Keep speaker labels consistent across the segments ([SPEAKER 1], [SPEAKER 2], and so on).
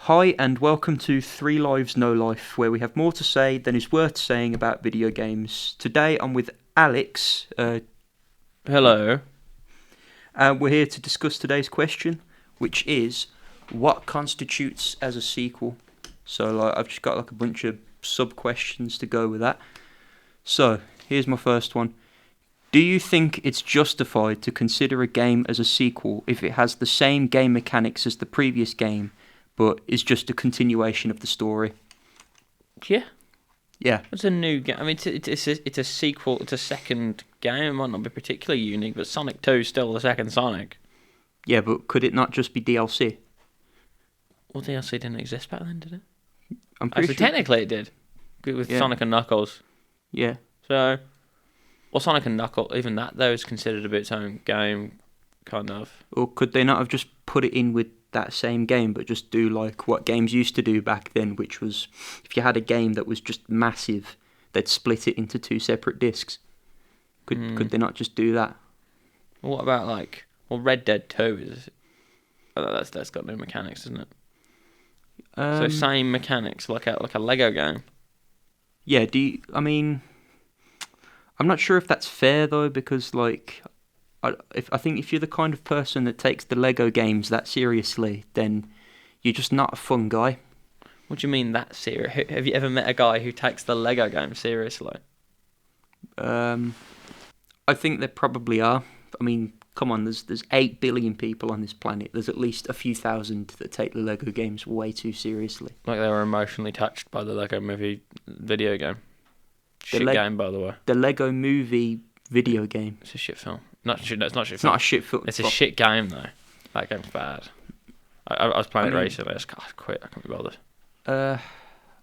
[SPEAKER 1] Hi and welcome to Three Lives No Life, where we have more to say than is worth saying about video games. Today I'm with Alex.
[SPEAKER 2] Hello.
[SPEAKER 1] We're here to discuss today's question, which is what constitutes as a sequel. So I've just got a bunch of sub questions to go with that. So here's my first one. Do you think it's justified to consider a game as a sequel if it has the same game mechanics as the previous game, but is just a continuation of the story?
[SPEAKER 2] Yeah,
[SPEAKER 1] Yeah.
[SPEAKER 2] it's a new game. I mean, it's a sequel. It's a second game. It might not be particularly unique, but Sonic 2 is still the second Sonic.
[SPEAKER 1] Yeah, but could it not just be DLC?
[SPEAKER 2] Well, DLC didn't exist back then, did it?
[SPEAKER 1] I'm pretty
[SPEAKER 2] Actually,
[SPEAKER 1] sure.
[SPEAKER 2] technically it did. With
[SPEAKER 1] Yeah.
[SPEAKER 2] Sonic and Knuckles.
[SPEAKER 1] Yeah.
[SPEAKER 2] So, well, Sonic and Knuckles, even that though is considered to be its own game, kind of.
[SPEAKER 1] Or could they not have just put it in with that same game, but just do like what games used to do back then, which was if you had a game that was just massive, they'd split it into two separate discs. Could they not just do that?
[SPEAKER 2] What about Red Dead 2 is? Oh, that's got no mechanics, isn't it? So same mechanics, like a Lego game.
[SPEAKER 1] Yeah. I mean, I'm not sure if that's fair though, because I think if you're the kind of person that takes the Lego games that seriously, then you're just not a fun guy.
[SPEAKER 2] What do you mean that serious? Have you ever met a guy who takes the Lego game seriously?
[SPEAKER 1] I think there probably are. I mean, come on, there's 8 billion people on this planet. There's at least a few thousand that take the Lego games way too seriously.
[SPEAKER 2] Like they were emotionally touched by the Lego Movie video game. Shit game, by the way.
[SPEAKER 1] The Lego Movie video game.
[SPEAKER 2] It's a shit film. Not shit. No, it's not shit
[SPEAKER 1] It's
[SPEAKER 2] film.
[SPEAKER 1] not a shit film.
[SPEAKER 2] It's a shit game though. That game's bad. I was playing it recently. I just quit. I can't be bothered.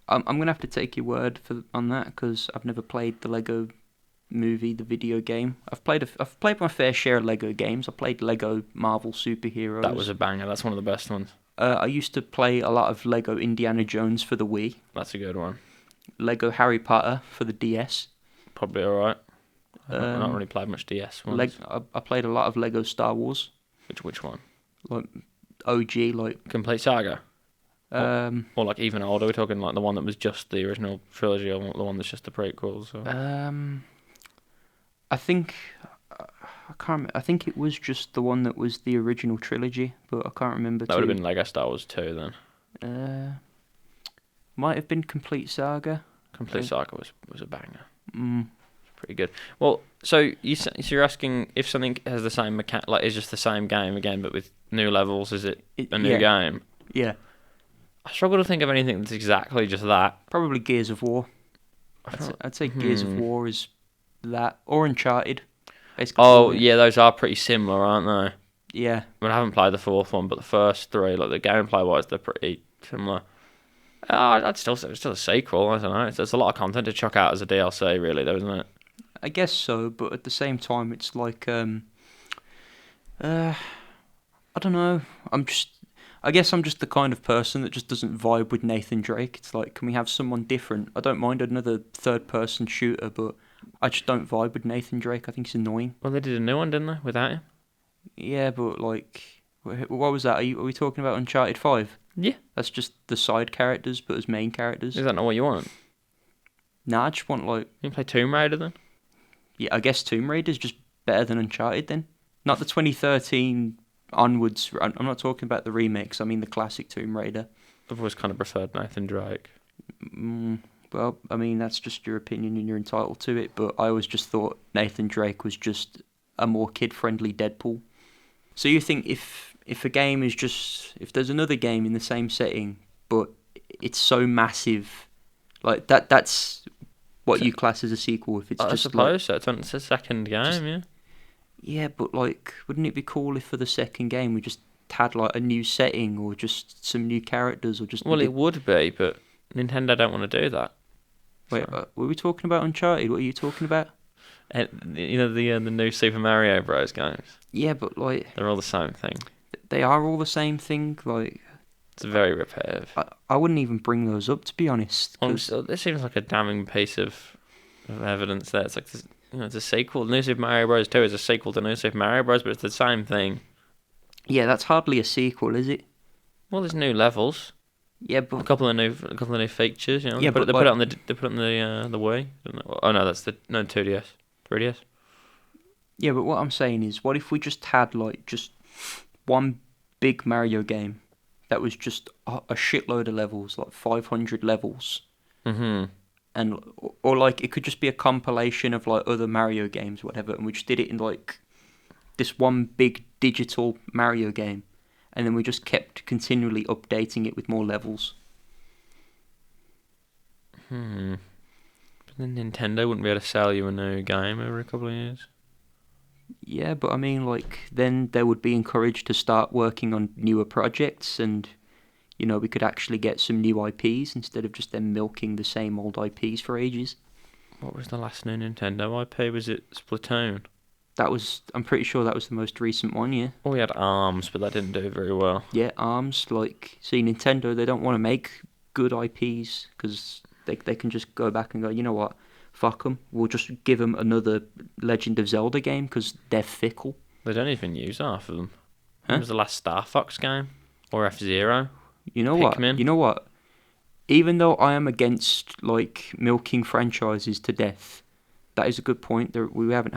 [SPEAKER 1] I'm gonna have to take your word on that because I've never played the Lego Movie, the video game. I've played my fair share of Lego games. I played Lego Marvel Superheroes.
[SPEAKER 2] That was a banger. That's one of the best ones.
[SPEAKER 1] I used to play a lot of Lego Indiana Jones for the Wii.
[SPEAKER 2] That's a good one.
[SPEAKER 1] Lego Harry Potter for the DS.
[SPEAKER 2] Probably alright. I've not really played much DS ones.
[SPEAKER 1] I played a lot of Lego Star Wars.
[SPEAKER 2] Which one?
[SPEAKER 1] Like OG, like
[SPEAKER 2] Complete Saga?
[SPEAKER 1] um
[SPEAKER 2] Or like even older? We're talking like the one that was just the original trilogy, or the one that's just the prequels? Or...
[SPEAKER 1] I think I can't remember. I think it was just the one that was the original trilogy, but I can't remember.
[SPEAKER 2] That would have been Lego Star Wars 2 then.
[SPEAKER 1] Might have been Complete Saga.
[SPEAKER 2] Complete Saga was a banger.
[SPEAKER 1] Mm.
[SPEAKER 2] Pretty good. Well, so you're asking if something has the same mechanic, like is just the same game again, but with new levels. Is it a new game?
[SPEAKER 1] Yeah.
[SPEAKER 2] I struggle to think of anything that's exactly just that.
[SPEAKER 1] Probably Gears of War. I'd say Gears of War is that, or Uncharted.
[SPEAKER 2] Oh yeah, those are pretty similar, aren't they?
[SPEAKER 1] Yeah.
[SPEAKER 2] I mean, I haven't played the fourth one, but the first three, like the gameplay wise, they're pretty similar. I'd still say it's still a sequel. I don't know. There's a lot of content to chuck out as a DLC, really, though, isn't it?
[SPEAKER 1] I guess so, but at the same time, it's like I don't know. I guess I'm just the kind of person that just doesn't vibe with Nathan Drake. It's like, can we have someone different? I don't mind another third-person shooter, but I just don't vibe with Nathan Drake. I think he's annoying.
[SPEAKER 2] Well, they did a new one, didn't they, without him?
[SPEAKER 1] Yeah, but like, what was that? Are we talking about Uncharted 5?
[SPEAKER 2] Yeah.
[SPEAKER 1] That's just the side characters, but as main characters.
[SPEAKER 2] Is that not what you want?
[SPEAKER 1] Nah, I just want like...
[SPEAKER 2] You can play Tomb Raider then?
[SPEAKER 1] Yeah, I guess Tomb Raider's just better than Uncharted then. Not the 2013 onwards. I'm not talking about the remakes. I mean the classic Tomb Raider.
[SPEAKER 2] I've always kind of preferred Nathan Drake.
[SPEAKER 1] Well, I mean, that's just your opinion and you're entitled to it, but I always just thought Nathan Drake was just a more kid-friendly Deadpool. So you think if a game is just... If there's another game in the same setting, but it's so massive, like that's what you class as a sequel, if it's
[SPEAKER 2] I
[SPEAKER 1] just
[SPEAKER 2] suppose so. It's a second game, yeah.
[SPEAKER 1] Yeah, but like, wouldn't it be cool if for the second game we just had like a new setting or just some new characters or just...
[SPEAKER 2] Well, it would be, but Nintendo don't want to do that.
[SPEAKER 1] Wait, were we talking about Uncharted? What are you talking about?
[SPEAKER 2] You know the new Super Mario Bros. Games?
[SPEAKER 1] Yeah, but like...
[SPEAKER 2] They're all the same thing.
[SPEAKER 1] They are all the same thing, like...
[SPEAKER 2] It's very repetitive.
[SPEAKER 1] I wouldn't even bring those up, to be honest.
[SPEAKER 2] This seems like a damning piece of evidence there. It's like, it's a sequel. New Super Mario Bros. 2 is a sequel to New Super Mario Bros., but it's the same thing.
[SPEAKER 1] Yeah, that's hardly a sequel, is it?
[SPEAKER 2] Well, there's new levels.
[SPEAKER 1] Yeah,
[SPEAKER 2] A
[SPEAKER 1] but
[SPEAKER 2] couple of new features. You know,
[SPEAKER 1] Yeah,
[SPEAKER 2] they put
[SPEAKER 1] but
[SPEAKER 2] it
[SPEAKER 1] like
[SPEAKER 2] on the Wii. Didn't they? Oh no, that's the 2DS, 3DS.
[SPEAKER 1] yeah, but what I'm saying is, what if we just had like just one big Mario game that was just a shitload of levels, like 500 levels,
[SPEAKER 2] Mm-hmm.
[SPEAKER 1] and or like it could just be a compilation of like other Mario games, whatever, and we just did it in like this one big digital Mario game, and then we just kept continually updating it with more levels.
[SPEAKER 2] Hmm. But then Nintendo wouldn't be able to sell you a new game every couple of years.
[SPEAKER 1] Yeah, but I mean, like, then they would be encouraged to start working on newer projects, and we could actually get some new IPs instead of just them milking the same old IPs for ages.
[SPEAKER 2] What was the last new Nintendo IP? Was it Splatoon?
[SPEAKER 1] I'm pretty sure that was the most recent one, yeah.
[SPEAKER 2] Oh, we had Arms, but that didn't do very well.
[SPEAKER 1] Yeah, ARMS, like, see, Nintendo, they don't want to make good IPs because they can just go back and go, you know what, fuck them. We'll just give them another Legend of Zelda game because they're fickle.
[SPEAKER 2] They don't even use half of them. When
[SPEAKER 1] Huh?
[SPEAKER 2] was the last Star Fox game? Or F-Zero?
[SPEAKER 1] You know what?
[SPEAKER 2] Pikmin?
[SPEAKER 1] You know what? Even though I am against like milking franchises to death, that is a good point. We haven't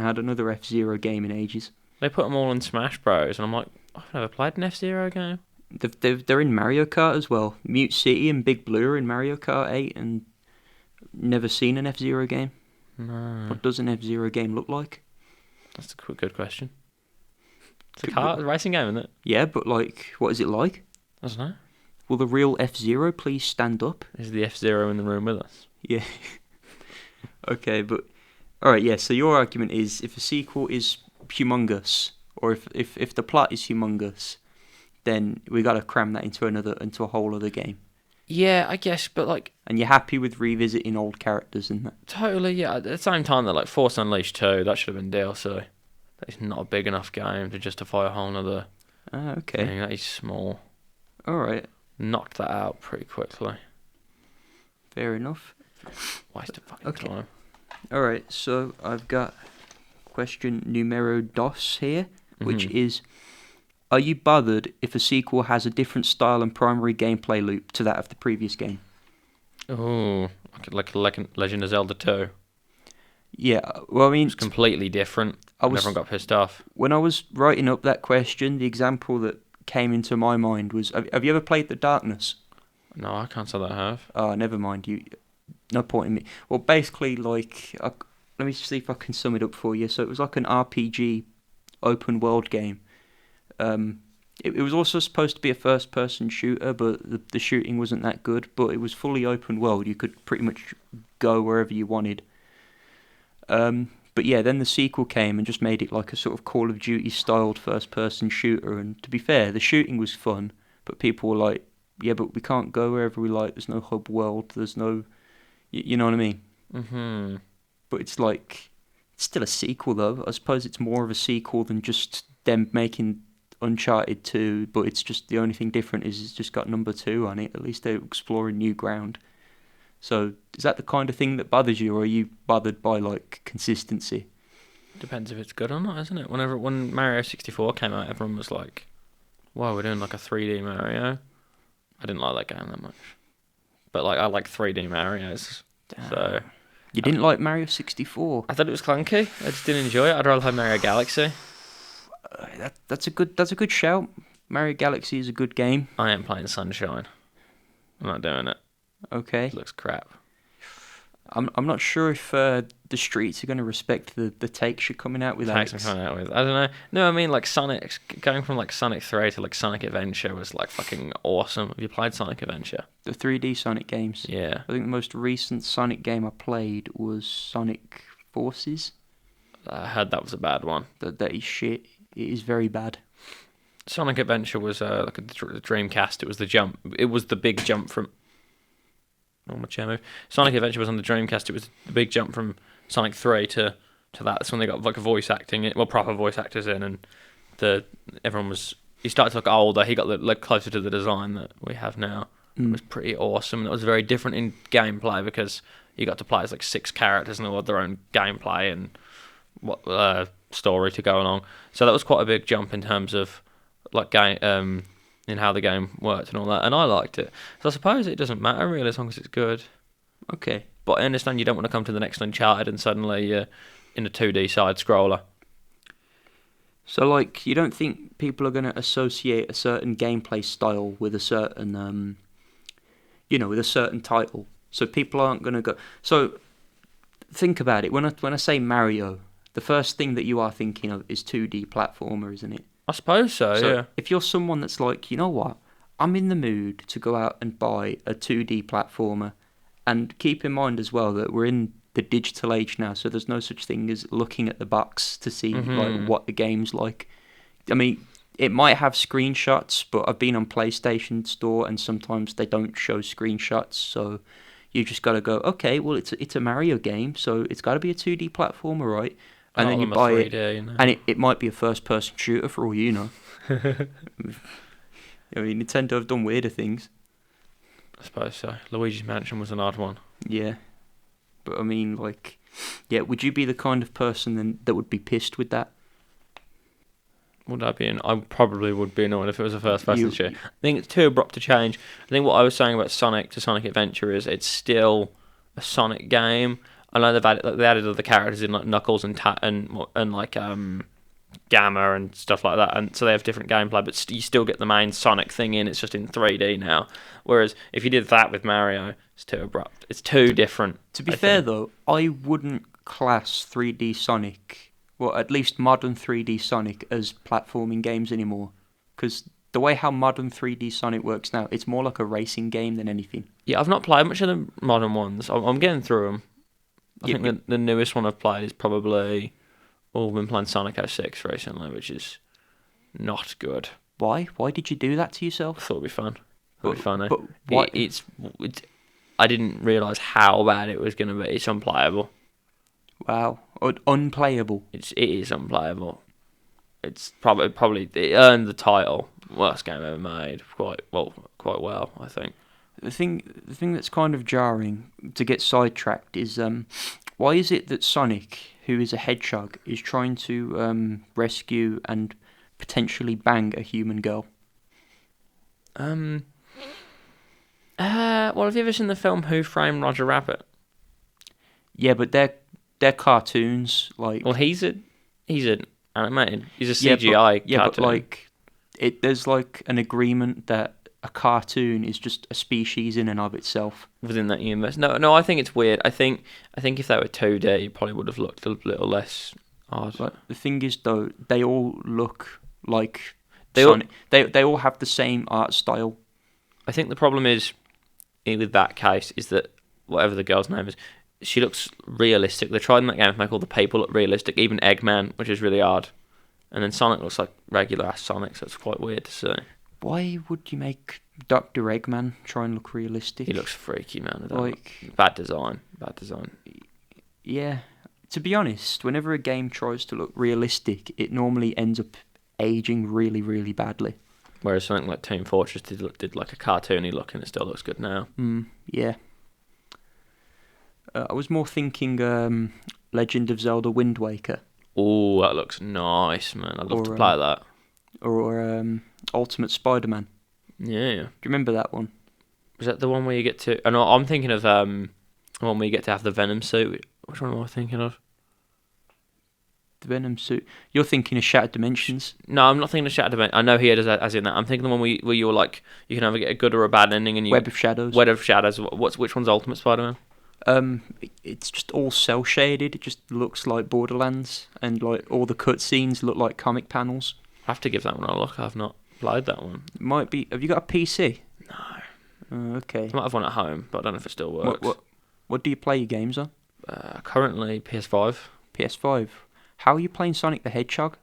[SPEAKER 1] had another F-Zero game in ages.
[SPEAKER 2] They put them all in Smash Bros. And I'm like, I've never played an F-Zero game.
[SPEAKER 1] They're in Mario Kart as well. Mute City and Big Blue are in Mario Kart 8, and never seen an F-Zero game.
[SPEAKER 2] No.
[SPEAKER 1] What does an F-Zero game look like?
[SPEAKER 2] That's a good question. It's a racing game, isn't it?
[SPEAKER 1] Yeah, but like, what is it like?
[SPEAKER 2] I don't know.
[SPEAKER 1] Will the real F-Zero please stand up?
[SPEAKER 2] Is the F-Zero in the room with us?
[SPEAKER 1] Yeah. Okay, but alright, yeah, so your argument is if a sequel is humongous, or if the plot is humongous, then we gotta cram that into a whole other game.
[SPEAKER 2] Yeah, I guess, but like,
[SPEAKER 1] And you're happy with revisiting old characters and that.
[SPEAKER 2] totally, yeah. At the same time, that like Force Unleashed 2, that should have been DLC. That is not a big enough game to justify a whole nother
[SPEAKER 1] Ah, okay.
[SPEAKER 2] thing. That is small.
[SPEAKER 1] Alright,
[SPEAKER 2] Knocked that out pretty quickly.
[SPEAKER 1] fair enough.
[SPEAKER 2] Waste of fucking
[SPEAKER 1] Okay.
[SPEAKER 2] time.
[SPEAKER 1] Alright, so I've got question numero dos here, which
[SPEAKER 2] Mhm.
[SPEAKER 1] is, are you bothered if a sequel has a different style and primary gameplay loop to that of the previous game?
[SPEAKER 2] Oh, like Legend of Zelda 2.
[SPEAKER 1] Yeah, well, I mean,
[SPEAKER 2] It's completely different.
[SPEAKER 1] I
[SPEAKER 2] And
[SPEAKER 1] was
[SPEAKER 2] everyone got pissed off.
[SPEAKER 1] when I was writing up that question, the example that came into my mind was, have you ever played The Darkness?
[SPEAKER 2] No, I can't say that I have.
[SPEAKER 1] Oh, never mind. No point in me. Well, basically, like, let me see if I can sum it up for you. So it was like an RPG open world game. It was also supposed to be a first person shooter, but the shooting wasn't that good. But it was fully open world. You could pretty much go wherever you wanted. But yeah, then the sequel came and just made it like a sort of Call of Duty styled first person shooter. And to be fair, the shooting was fun, but people were like, yeah, but we can't go wherever we like. There's no hub world. There's no, you know what I mean?
[SPEAKER 2] Mm-hmm.
[SPEAKER 1] But it's like, it's still a sequel though. I suppose it's more of a sequel than just them making Uncharted 2, but it's just the only thing different is it's just got number 2 on it. At least they're exploring new ground. So is that the kind of thing that bothers you, or are you bothered by like consistency?
[SPEAKER 2] Depends if it's good or not, isn't it? When Mario 64 came out, everyone was like, "Wow, we're doing like a 3D Mario." I didn't like that game that much, but like I like 3D Mario's. So
[SPEAKER 1] You didn't like Mario 64?
[SPEAKER 2] I thought it was clunky. I just didn't enjoy it. I'd rather play Mario Galaxy.
[SPEAKER 1] That's a good shout. Mario Galaxy is a good game.
[SPEAKER 2] I ain't playing Sunshine. I'm not doing it.
[SPEAKER 1] Okay.
[SPEAKER 2] It looks crap.
[SPEAKER 1] I'm not sure if the streets are going to respect the takes you're coming out with,
[SPEAKER 2] Takes I'm
[SPEAKER 1] Alex.
[SPEAKER 2] coming out with. I don't know. No, I mean like Sonic. Going from like Sonic 3 to like Sonic Adventure was like fucking awesome. Have you played Sonic Adventure?
[SPEAKER 1] The 3D Sonic games.
[SPEAKER 2] Yeah.
[SPEAKER 1] I think the most recent Sonic game I played was Sonic Forces.
[SPEAKER 2] I heard that was a bad one.
[SPEAKER 1] That is shit. It is very bad.
[SPEAKER 2] Sonic Adventure was like a Dreamcast. It was the jump. It was the big jump from. Oh, my chair move. Sonic Adventure was on the Dreamcast. It was the big jump from Sonic 3 to that. That's when they got like voice acting, proper voice actors in, and everyone was. He started to look older. He got like closer to the design that we have now. It was pretty awesome. And it was very different in gameplay because you got to play as like 6 characters and they all had their own gameplay and what story to go along. So that was quite a big jump in terms of like game in how the game worked and all that, and I liked it. So I suppose it doesn't matter really as long as it's good.
[SPEAKER 1] Okay.
[SPEAKER 2] But I understand you don't want to come to the next Uncharted and suddenly you're in a 2D side scroller.
[SPEAKER 1] So, like, you don't think people are going to associate a certain gameplay style with a certain, with a certain title? So people aren't going to go. So, think about it. When I say Mario, the first thing that you are thinking of is 2D platformer, isn't it?
[SPEAKER 2] I suppose so,
[SPEAKER 1] So,
[SPEAKER 2] yeah.
[SPEAKER 1] if you're someone that's like, you know what, I'm in the mood to go out and buy a 2D platformer, and keep in mind as well that we're in the digital age now, so there's no such thing as looking at the box to see like what the game's like. I mean, it might have screenshots, but I've been on PlayStation Store and sometimes they don't show screenshots, so you just got to go, okay, well it's a Mario game, so it's got to be a 2D platformer, right? And then you buy it,
[SPEAKER 2] 3D, you know.
[SPEAKER 1] and it might be a first-person shooter for all you know. I mean, Nintendo have done weirder things.
[SPEAKER 2] I suppose so. Luigi's Mansion was an odd one.
[SPEAKER 1] Yeah. But I mean, like, yeah, would you be the kind of person then that would be pissed with that?
[SPEAKER 2] Would I be in? I probably would be annoyed if it was a first-person
[SPEAKER 1] You-
[SPEAKER 2] shooter. I think it's too abrupt to change. I think what I was saying about Sonic to Sonic Adventure is it's still a Sonic game. I know they added other characters in like Knuckles and like Gamma and stuff like that, and so they have different gameplay. But you still get the main Sonic thing in. It's just in 3D now. Whereas if you did that with Mario, it's too abrupt. It's too different.
[SPEAKER 1] To be
[SPEAKER 2] I
[SPEAKER 1] fair,
[SPEAKER 2] think.
[SPEAKER 1] though, I wouldn't class 3D Sonic, well, at least modern 3D Sonic, as platforming games anymore. Because the way how modern 3D Sonic works now, it's more like a racing game than anything.
[SPEAKER 2] Yeah, I've not played much of the modern ones. I'm getting through them. I
[SPEAKER 1] Yeah,
[SPEAKER 2] think the newest one I've played is probably. Oh, I've been playing Sonic 06 recently, which is not good.
[SPEAKER 1] Why? Why did you do that to
[SPEAKER 2] I
[SPEAKER 1] yourself?
[SPEAKER 2] thought it'd be fun. It'd be funny.
[SPEAKER 1] But why?
[SPEAKER 2] It's I didn't realise how bad it was going to be. It's unplayable.
[SPEAKER 1] Wow. Unplayable.
[SPEAKER 2] It is unplayable. It's probably it earned the title worst game ever made quite well, I think.
[SPEAKER 1] The thing that's kind of jarring, to get sidetracked, is why is it that Sonic, who is a hedgehog, is trying to rescue and potentially bang a human girl?
[SPEAKER 2] Well, have you ever seen the film Who Framed Roger Rabbit?
[SPEAKER 1] Yeah, but they're cartoons, like.
[SPEAKER 2] Well, he's an animated. He's a
[SPEAKER 1] Yeah,
[SPEAKER 2] CGI
[SPEAKER 1] but
[SPEAKER 2] cartoon.
[SPEAKER 1] like, there's like an agreement that a cartoon is just a species in and of itself.
[SPEAKER 2] Within that universe. No, I think it's weird. I think if they were 2D, it probably would have looked a little less odd.
[SPEAKER 1] But the thing is, though, they all look like
[SPEAKER 2] They all-
[SPEAKER 1] Sonic. They all have the same art style.
[SPEAKER 2] I think the problem is with that case is that whatever the girl's name is, she looks realistic. They tried in that game to make all the people look realistic, even Eggman, which is really odd. And then Sonic looks like regular ass Sonic, so it's quite weird to see.
[SPEAKER 1] Why would you make Dr. Eggman try and look realistic?
[SPEAKER 2] He looks freaky, man. I don't
[SPEAKER 1] like,
[SPEAKER 2] bad design.
[SPEAKER 1] yeah. To be honest, whenever a game tries to look realistic, it normally ends up aging really, really badly.
[SPEAKER 2] Whereas something like Team Fortress did like a cartoony look, and it still looks good now.
[SPEAKER 1] Yeah. I was more thinking Legend of Zelda Wind Waker
[SPEAKER 2] Oh, that looks nice, man. I'd love to play that.
[SPEAKER 1] or Ultimate Spider-Man.
[SPEAKER 2] Yeah.
[SPEAKER 1] Do you remember that one?
[SPEAKER 2] Was that the one where you get to? No, I'm thinking of the one where you get to have the Venom suit. Which one am I thinking of?
[SPEAKER 1] The Venom suit. You're thinking of Shattered Dimensions.
[SPEAKER 2] No, I'm not thinking of Shattered Dimensions. I know he does that as in that. I'm thinking the one where you're like you can either get a good or a bad ending, and you
[SPEAKER 1] Web of Shadows.
[SPEAKER 2] Web of Shadows. Which one's Ultimate Spider-Man?
[SPEAKER 1] It's just all cell shaded. It just looks like Borderlands, and like all the cutscenes look like comic panels.
[SPEAKER 2] I have to give that one a look. I've not played that one.
[SPEAKER 1] Might be. Have you got a PC?
[SPEAKER 2] No.
[SPEAKER 1] Okay.
[SPEAKER 2] I might have one at home, but I don't know if it still works.
[SPEAKER 1] What do you play your games on?
[SPEAKER 2] Currently PS5.
[SPEAKER 1] PS5. How are you playing Sonic the Hedgehog?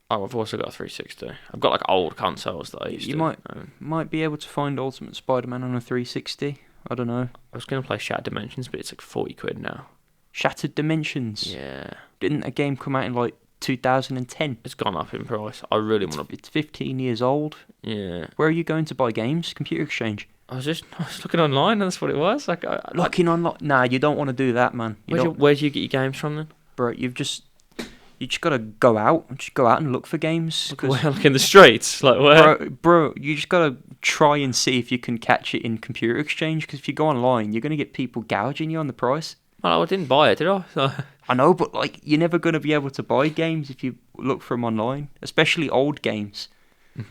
[SPEAKER 2] Oh, I've also got a 360. I've got like old consoles that I used
[SPEAKER 1] You
[SPEAKER 2] to.
[SPEAKER 1] might be able to find Ultimate Spider-Man on a 360. I don't know.
[SPEAKER 2] I was going to play Shattered Dimensions, but it's like 40 quid now.
[SPEAKER 1] Shattered Dimensions.
[SPEAKER 2] Yeah.
[SPEAKER 1] Didn't a game come out in like 2010?
[SPEAKER 2] It's gone up in price. I really want to.
[SPEAKER 1] It's 15 years old.
[SPEAKER 2] Yeah.
[SPEAKER 1] Where are you going to buy games? Computer Exchange.
[SPEAKER 2] I was looking online, and that's what it was. Like,
[SPEAKER 1] Looking on. Nah, you don't want to do that, man.
[SPEAKER 2] Where do you get your games from then?
[SPEAKER 1] Bro, You just gotta go out. Just go out and look for games. 'Cause,
[SPEAKER 2] Like in the streets, like where?
[SPEAKER 1] bro, you just gotta try and see if you can catch it in computer exchange. Because if you go online, you're gonna get people gouging you on the price.
[SPEAKER 2] Well, I didn't buy it, did I? So,
[SPEAKER 1] I know, but like you're never gonna be able to buy games if you look for them online, especially old games.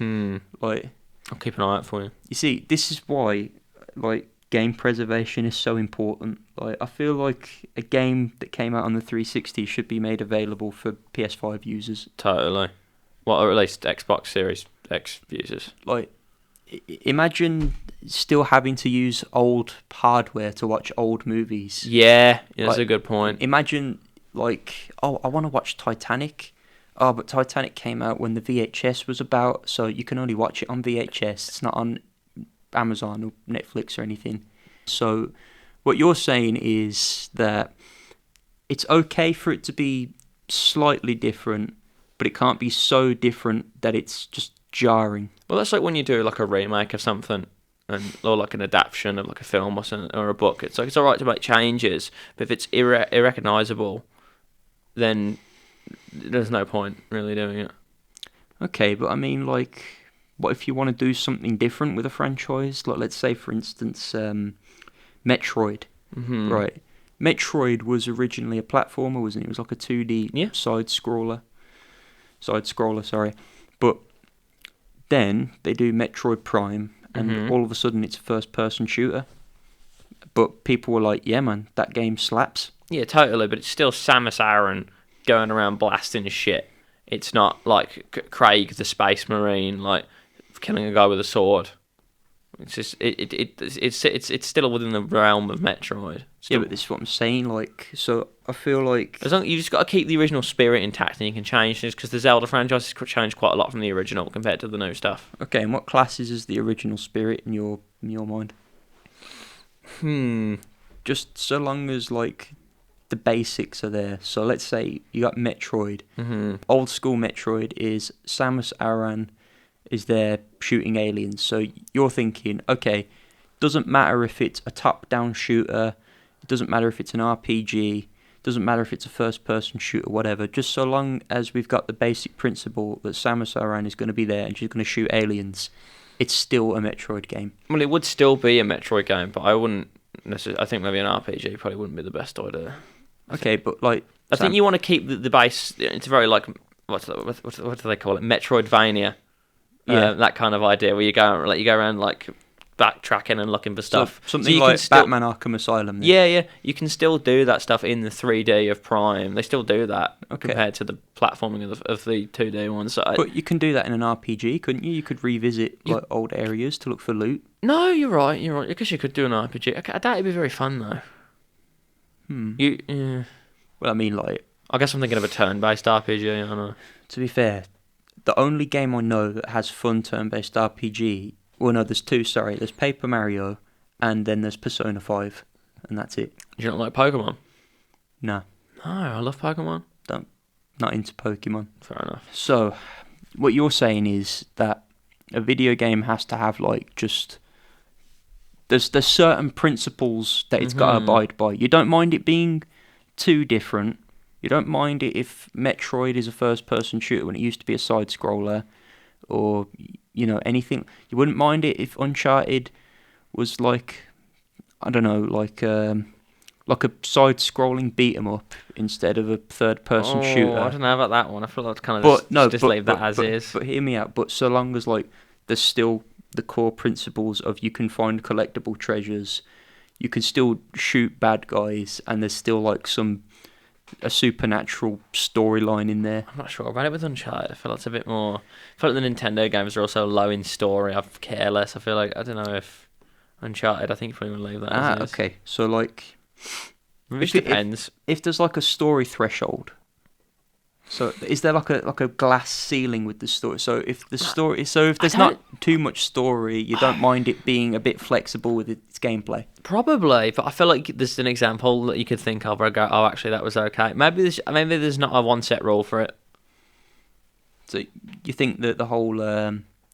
[SPEAKER 1] Like
[SPEAKER 2] I'll keep an eye out for you.
[SPEAKER 1] you see, this is why like game preservation is so important. Like I feel like a game that came out on the 360 should be made available for PS5 users.
[SPEAKER 2] Totally. Well, or at least Xbox Series X users.
[SPEAKER 1] Like imagine still having to use old hardware to watch old movies.
[SPEAKER 2] Yeah, that's
[SPEAKER 1] Like,
[SPEAKER 2] a good point.
[SPEAKER 1] Imagine like, oh, I want to watch Titanic. Oh, but Titanic came out when the VHS was about, so you can only watch it on VHS. It's not on Amazon or Netflix or anything. So what you're saying is that it's okay for it to be slightly different, but it can't be so different that it's just jarring.
[SPEAKER 2] Well, that's like when you do like a remake of something, or like an adaptation of like a film or something, or a book. It's like it's alright to make changes, but if it's irrecognizable, then there's no point really doing it.
[SPEAKER 1] Okay, but I mean, like, what if you want to do something different with a franchise? Like, let's say, for instance, Metroid. Right. Metroid was originally a platformer, wasn't it? It was like a 2D side-scroller, sorry. But then they do Metroid Prime, and all of a sudden it's a first-person shooter. But people were like, yeah, man, that game slaps.
[SPEAKER 2] Yeah, totally, but it's still Samus Aran going around blasting shit. It's not like Craig the Space Marine, like killing a guy with a sword. It's just it's still within the realm of Metroid.
[SPEAKER 1] Yeah, but this is what I'm saying. Like, so I feel like
[SPEAKER 2] as long you just got to keep the original spirit intact, and you can change things because the Zelda franchise has changed quite a lot from the original compared to the new stuff.
[SPEAKER 1] Okay, and what classes is the original spirit in your mind? Just so long as like the basics are there. So let's say you got Metroid. Old school Metroid is Samus Aran is there shooting aliens. So you're thinking, okay, doesn't matter if it's a top-down shooter, it doesn't matter if it's an RPG, doesn't matter if it's a first-person shooter, whatever. Just so long as we've got the basic principle that Samus Aran is going to be there and she's going to shoot aliens, it's still a Metroid game.
[SPEAKER 2] Well, it would still be a Metroid game, but I wouldn't necessarily. I think maybe an RPG probably wouldn't be the best idea.
[SPEAKER 1] Okay, but like
[SPEAKER 2] I think you want to keep the base. It's very like what do they call it? Metroidvania.
[SPEAKER 1] Yeah,
[SPEAKER 2] that kind of idea where you go around like backtracking and looking for stuff.
[SPEAKER 1] So something like Batman Arkham Asylum. Then.
[SPEAKER 2] Yeah, you can still do that stuff in the 3D of Prime. They still do that compared to the platforming of the 2D one. So
[SPEAKER 1] but you can do that in an RPG, couldn't you? You could revisit like old areas to look for loot.
[SPEAKER 2] No, you're right. I guess you could do an RPG. I doubt it'd be very fun though.
[SPEAKER 1] Well, I mean, like,
[SPEAKER 2] I guess I'm thinking of a turn-based RPG. I don't know.
[SPEAKER 1] To be fair, the only game I know that has fun turn-based RPG. Well, no, there's two. Sorry, there's Paper Mario, and then there's Persona 5, and that's it.
[SPEAKER 2] Do you not like Pokemon?
[SPEAKER 1] No,
[SPEAKER 2] I love Pokemon.
[SPEAKER 1] not into Pokemon.
[SPEAKER 2] Fair enough.
[SPEAKER 1] So, what you're saying is that a video game has to have like just there's certain principles that it's got to abide by. You don't mind it being too different. You don't mind it if Metroid is a first-person shooter when it used to be a side-scroller, or anything. You wouldn't mind it if Uncharted was like, I don't know, like a side-scrolling beat 'em up instead of a third-person shooter.
[SPEAKER 2] I don't know about that one. I feel like kind of just leave that as is.
[SPEAKER 1] But hear me out. But so long as like there's still the core principles of you can find collectible treasures, you can still shoot bad guys, and there's still like a supernatural storyline in there.
[SPEAKER 2] I'm not sure about it with Uncharted. I feel like it's a bit more. I feel like the Nintendo games are also low in story. I care less. I feel like I don't know if Uncharted. I think you probably want to leave that as is.
[SPEAKER 1] Okay. So like,
[SPEAKER 2] Which depends.
[SPEAKER 1] If there's like a story threshold. So is there like a glass ceiling with the story? So if there's not too much story, you don't mind it being a bit flexible with its gameplay.
[SPEAKER 2] Probably, but I feel like there's an example that you could think of where I go, oh, actually that was okay. Maybe there's not a one set rule for it.
[SPEAKER 1] So you think that the whole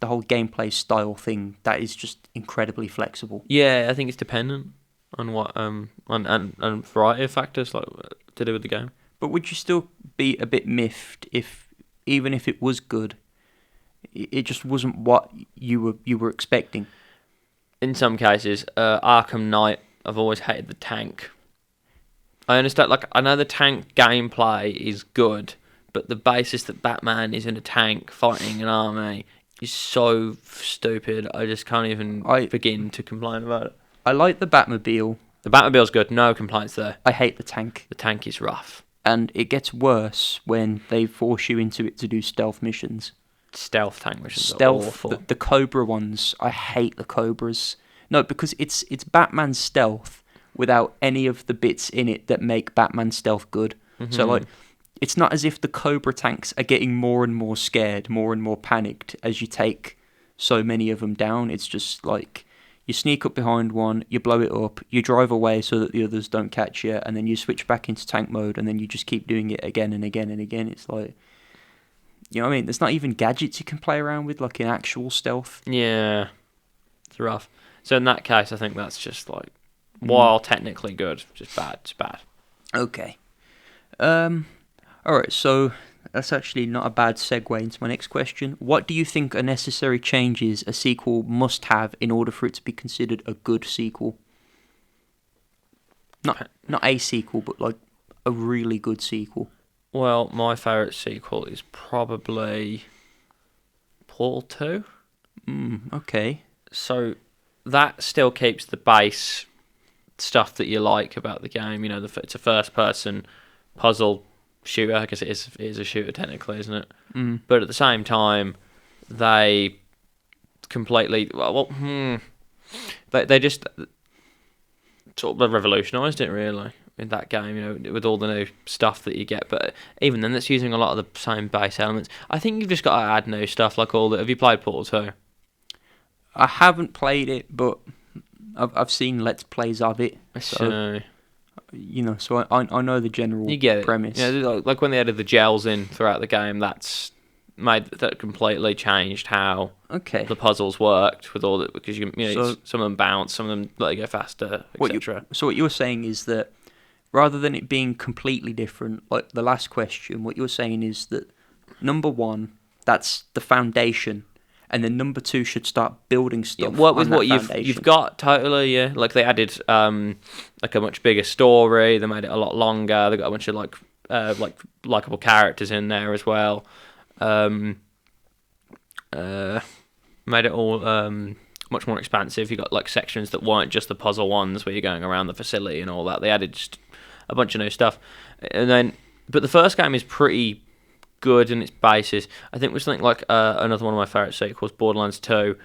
[SPEAKER 1] gameplay style thing that is just incredibly flexible?
[SPEAKER 2] Yeah, I think it's dependent on what on variety of factors like to do with the game.
[SPEAKER 1] But would you still be a bit miffed if, even if it was good, it just wasn't what you were expecting?
[SPEAKER 2] In some cases, Arkham Knight, I've always hated the tank. I understand, like, I know the tank gameplay is good, but the basis that Batman is in a tank fighting an army is so stupid. I just can't even begin to complain about it.
[SPEAKER 1] I like the Batmobile.
[SPEAKER 2] The Batmobile's good, no complaints there.
[SPEAKER 1] I hate the tank.
[SPEAKER 2] The tank is rough.
[SPEAKER 1] And it gets worse when they force you into it to do stealth missions.
[SPEAKER 2] Stealth tank missions are awful.
[SPEAKER 1] The Cobra ones, I hate the Cobras. No, because it's Batman's stealth without any of the bits in it that make Batman's stealth good.
[SPEAKER 2] Mm-hmm.
[SPEAKER 1] So, like, it's not as if the Cobra tanks are getting more and more scared, more and more panicked as you take so many of them down. It's just like you sneak up behind one, you blow it up, you drive away so that the others don't catch you, and then you switch back into tank mode, and then you just keep doing it again and again and again. It's like, you know what I mean? There's not even gadgets you can play around with, like in actual stealth.
[SPEAKER 2] Yeah, it's rough. So in that case, I think that's just like, while technically good, just bad. It's bad.
[SPEAKER 1] Okay. Alright, so that's actually not a bad segue into my next question. What do you think are necessary changes a sequel must have in order for it to be considered a good sequel? Not a sequel, but like a really good sequel.
[SPEAKER 2] Well, my favourite sequel is probably Portal 2.
[SPEAKER 1] Okay.
[SPEAKER 2] So that still keeps the base stuff that you like about the game. You know, it's a first-person puzzle shooter. I guess it is a shooter technically, isn't it? But at the same time, they completely they just sort of revolutionised it really in that game. You know, with all the new stuff that you get. But even then, that's using a lot of the same base elements. I think you've just got to add new stuff like all the. Have you played Portal 2?
[SPEAKER 1] I haven't played it, but I've seen Let's Plays of it. So you know, so I know the general
[SPEAKER 2] you get it.
[SPEAKER 1] premise.
[SPEAKER 2] Yeah, like when they added the gels in throughout the game, that completely changed how the puzzles worked with all that, because you know, some of them bounce, some of them let you go faster, etc.
[SPEAKER 1] So what you were saying is that rather than it being completely different, like the last question, what you were saying is that number one, that's the foundation. And then number two should start building stuff.
[SPEAKER 2] Work with what you've got totally. Yeah, like they added like a much bigger story. They made it a lot longer. They got a bunch of like likable characters in there as well. Made it all much more expansive. You got like sections that weren't just the puzzle ones where you're going around the facility and all that. They added just a bunch of new stuff. But the first game is pretty good in its basis. I think with something like another one of my favourite sequels, Borderlands 2.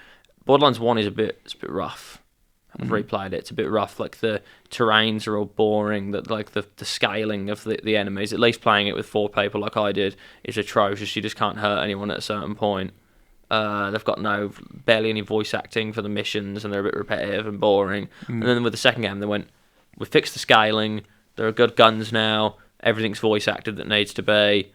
[SPEAKER 2] Borderlands 1 is a bit rough. I've replayed it. It's a bit rough. Like the terrains are all boring. That like the scaling of the enemies. At least playing it with 4 people like I did is atrocious. You just can't hurt anyone at a certain point. They've got barely any voice acting for the missions, and they're a bit repetitive and boring. And then with the second game, they went, we fixed the scaling. There are good guns now. Everything's voice acted that needs to be.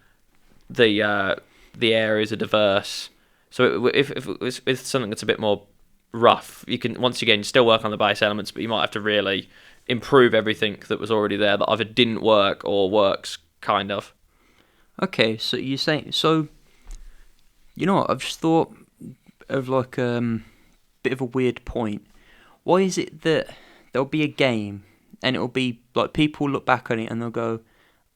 [SPEAKER 2] The areas are diverse, so if it's something that's a bit more rough, you can once again still work on the base elements, but you might have to really improve everything that was already there that either didn't work or works kind of.
[SPEAKER 1] Okay, so you're saying you know what, I've just thought of like bit of a weird point. Why is it that there'll be a game and it'll be like people look back on it and they'll go,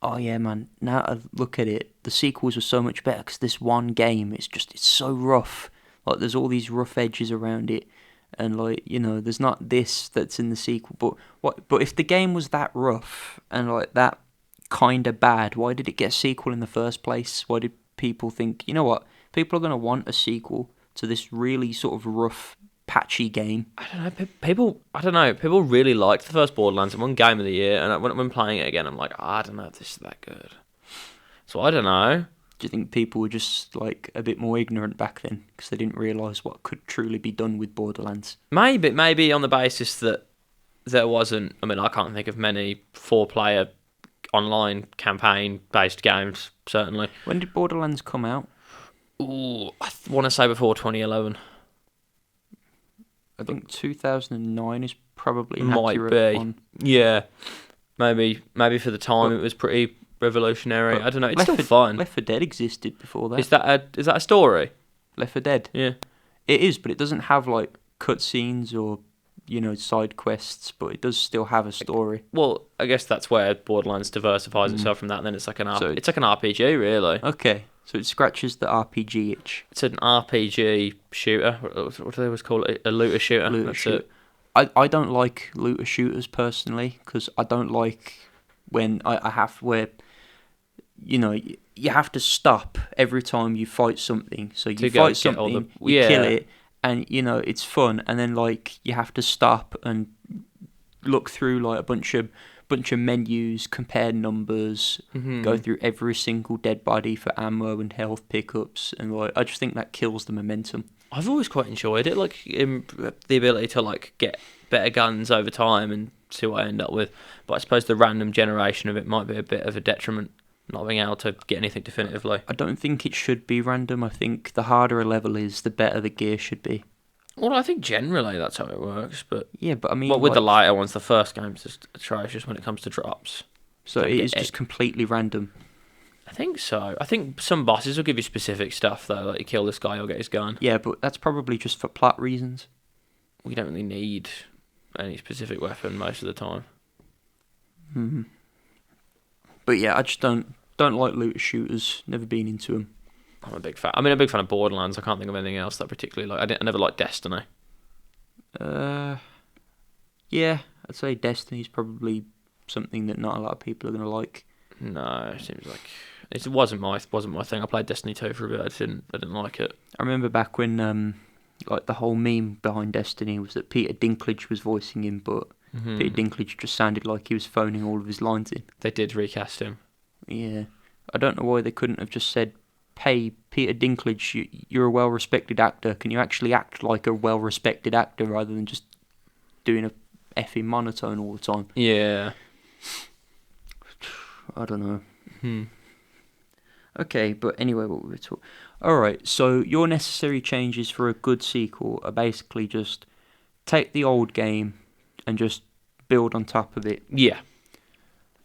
[SPEAKER 1] oh yeah, man, now I look at it, the sequels were so much better because this one game, it's so rough. Like, there's all these rough edges around it, and like, you know, there's not this that's in the sequel. But if the game was that rough and like that kind of bad, why did it get a sequel in the first place? Why did people think, you know what, people are going to want a sequel to this really sort of rough, patchy game?
[SPEAKER 2] I don't know. People really liked the first Borderlands. It won Game of the Year, and when playing it again, I'm like, I don't know if this is that good. So I don't know.
[SPEAKER 1] Do you think people were just like a bit more ignorant back then because they didn't realise what could truly be done with Borderlands?
[SPEAKER 2] Maybe on the basis that there wasn't. I mean, I can't think of many 4-player online campaign-based games. Certainly.
[SPEAKER 1] When did Borderlands come out?
[SPEAKER 2] Ooh, I want to say before 2011.
[SPEAKER 1] I think 2009 is probably an
[SPEAKER 2] might
[SPEAKER 1] accurate
[SPEAKER 2] be
[SPEAKER 1] one.
[SPEAKER 2] Yeah, maybe for the time it was pretty revolutionary.
[SPEAKER 1] But
[SPEAKER 2] I don't know. It's
[SPEAKER 1] Left
[SPEAKER 2] still
[SPEAKER 1] 4
[SPEAKER 2] fun.
[SPEAKER 1] Left 4 Dead existed before that.
[SPEAKER 2] Is that a story?
[SPEAKER 1] Left 4 Dead.
[SPEAKER 2] Yeah.
[SPEAKER 1] It is, but it doesn't have like cutscenes or side quests. But it does still have a story.
[SPEAKER 2] Well, I guess that's where Borderlands diversifies itself from that. And then it's like it's like an RPG, really.
[SPEAKER 1] Okay, so it scratches the RPG itch.
[SPEAKER 2] It's an RPG shooter. What do they always call it? A looter shooter. That's it.
[SPEAKER 1] I don't like looter shooters personally because I don't like when I have where you have to stop every time you fight something. So you fight something, you kill it, and it's fun, and then like you have to stop and look through like a bunch of menus, compare numbers, go through every single dead body for ammo and health pickups, and like I just think that kills the momentum.
[SPEAKER 2] I've always quite enjoyed it, like the ability to like get better guns over time and see what I end up with. But I suppose the random generation of it might be a bit of a detriment, not being able to get anything definitively.
[SPEAKER 1] I don't think it should be random. I think the harder a level is, the better the gear should be.
[SPEAKER 2] Well, I think generally that's how it works, but
[SPEAKER 1] yeah, but I mean,
[SPEAKER 2] with the lighter ones, the first game's just atrocious when it comes to drops.
[SPEAKER 1] So it is just completely random.
[SPEAKER 2] I think so. I think some bosses will give you specific stuff though, like you kill this guy, you'll get his gun.
[SPEAKER 1] Yeah, but that's probably just for plot reasons.
[SPEAKER 2] We don't really need any specific weapon most of the time.
[SPEAKER 1] Mm-hmm. But yeah, I just don't like looter shooters. Never been into them.
[SPEAKER 2] I'm a big fan. I mean, I'm a big fan of Borderlands. I can't think of anything else that I particularly like. I never liked Destiny.
[SPEAKER 1] Yeah, I'd say Destiny's probably something that not a lot of people are gonna like.
[SPEAKER 2] No, it seems like it wasn't my thing. I played Destiny 2 for a bit. I didn't like it.
[SPEAKER 1] I remember back when like the whole meme behind Destiny was that Peter Dinklage was voicing him, but Peter Dinklage just sounded like he was phoning all of his lines in.
[SPEAKER 2] They did recast him.
[SPEAKER 1] Yeah, I don't know why they couldn't have just said, "Hey, Peter Dinklage, you're a well-respected actor. Can you actually act like a well-respected actor rather than just doing a effing monotone all the time?"
[SPEAKER 2] Yeah.
[SPEAKER 1] I don't know. Okay, but anyway, what we were talking. All right, so your necessary changes for a good sequel are basically just take the old game and just build on top of it.
[SPEAKER 2] Yeah.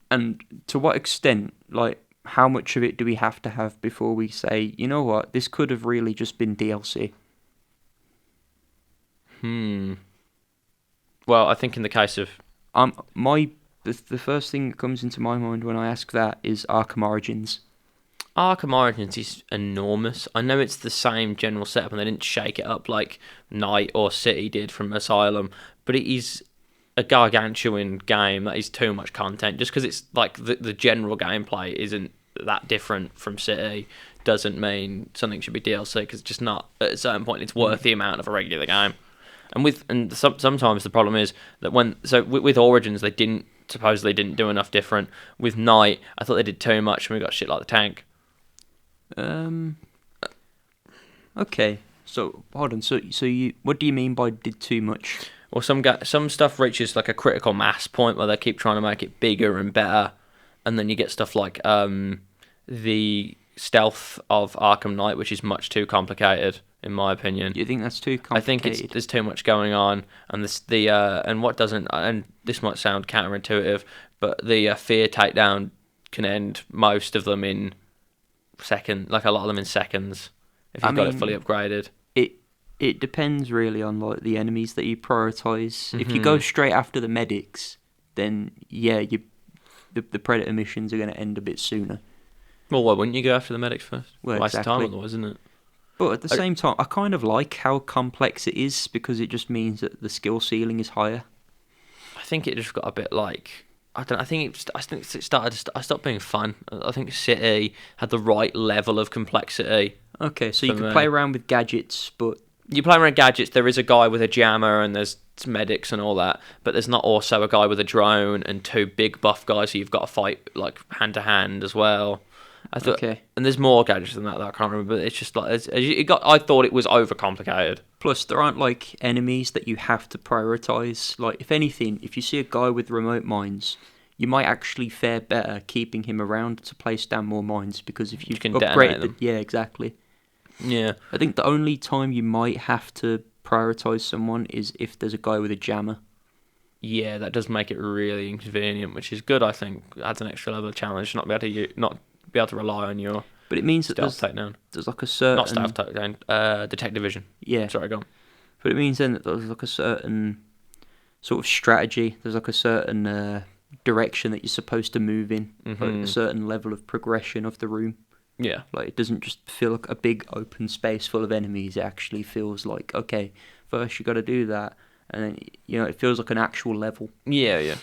[SPEAKER 1] And to what extent, like, how much of it do we have to have before we say, you know what, this could have really just been DLC?
[SPEAKER 2] Well, I think in the case of
[SPEAKER 1] the first thing that comes into my mind when I ask that is Arkham Origins.
[SPEAKER 2] Arkham Origins is enormous. I know it's the same general setup and they didn't shake it up like Night or City did from Asylum, but it is a gargantuan game that is too much content. Just because it's like the general gameplay isn't that different from City doesn't mean something should be DLC, because it's just not. At a certain point, it's worth the amount of a regular game. And sometimes the problem is that with Origins they supposedly didn't do enough different. With Night, I thought they did too much and we got shit like the tank.
[SPEAKER 1] Okay, so hold on. So you, what do you mean by did too much?
[SPEAKER 2] Well, some stuff reaches like a critical mass point where they keep trying to make it bigger and better, and then you get stuff like the stealth of Arkham Knight, which is much too complicated in my opinion.
[SPEAKER 1] You think that's too complicated?
[SPEAKER 2] I think there's too much going on, and and this might sound counterintuitive, but the fear takedown can end most of them in like a lot of them in seconds if you've got it fully upgraded.
[SPEAKER 1] It depends really on like the enemies that you prioritize. If you go straight after the medics, then yeah, the Predator missions are going to end a bit sooner.
[SPEAKER 2] Well, why wouldn't you go after the medics first?
[SPEAKER 1] Well,
[SPEAKER 2] waste
[SPEAKER 1] exactly.
[SPEAKER 2] time otherwise, isn't it?
[SPEAKER 1] But at the same time, I kind of like how complex it is because it just means that the skill ceiling is higher.
[SPEAKER 2] I think it just got a bit like I think it stopped being fun. I think City had the right level of complexity.
[SPEAKER 1] Okay, so you can play around with gadgets, but
[SPEAKER 2] you play around gadgets. There is a guy with a jammer, and there's medics and all that, but there's not also a guy with a drone and two big buff guys who you've got to fight like hand to hand as well.
[SPEAKER 1] Okay.
[SPEAKER 2] And there's more gadgets than that I can't remember. But it's just like I thought it was overcomplicated.
[SPEAKER 1] Plus, there aren't like enemies that you have to prioritize. Like, if anything, if you see a guy with remote mines, you might actually fare better keeping him around to place down more mines because if you
[SPEAKER 2] can
[SPEAKER 1] upgrade
[SPEAKER 2] detonate them.
[SPEAKER 1] Yeah, exactly.
[SPEAKER 2] Yeah.
[SPEAKER 1] I think the only time you might have to prioritize someone is if there's a guy with a jammer.
[SPEAKER 2] Yeah, that does make it really inconvenient, which is good. I think adds an extra level of challenge. Not be able to rely on your
[SPEAKER 1] But it means that
[SPEAKER 2] stealth takedown.
[SPEAKER 1] there's like a
[SPEAKER 2] Not
[SPEAKER 1] certain
[SPEAKER 2] stealth takedown. Detective vision.
[SPEAKER 1] yeah.
[SPEAKER 2] Sorry, go on.
[SPEAKER 1] But it means then that there's like a certain sort of strategy. There's like a certain direction that you're supposed to move in, like a certain level of progression of the room.
[SPEAKER 2] Yeah.
[SPEAKER 1] Like it doesn't just feel like a big open space full of enemies. It actually feels like, okay, first you got to do that, and then it feels like an actual level.
[SPEAKER 2] Yeah, yeah.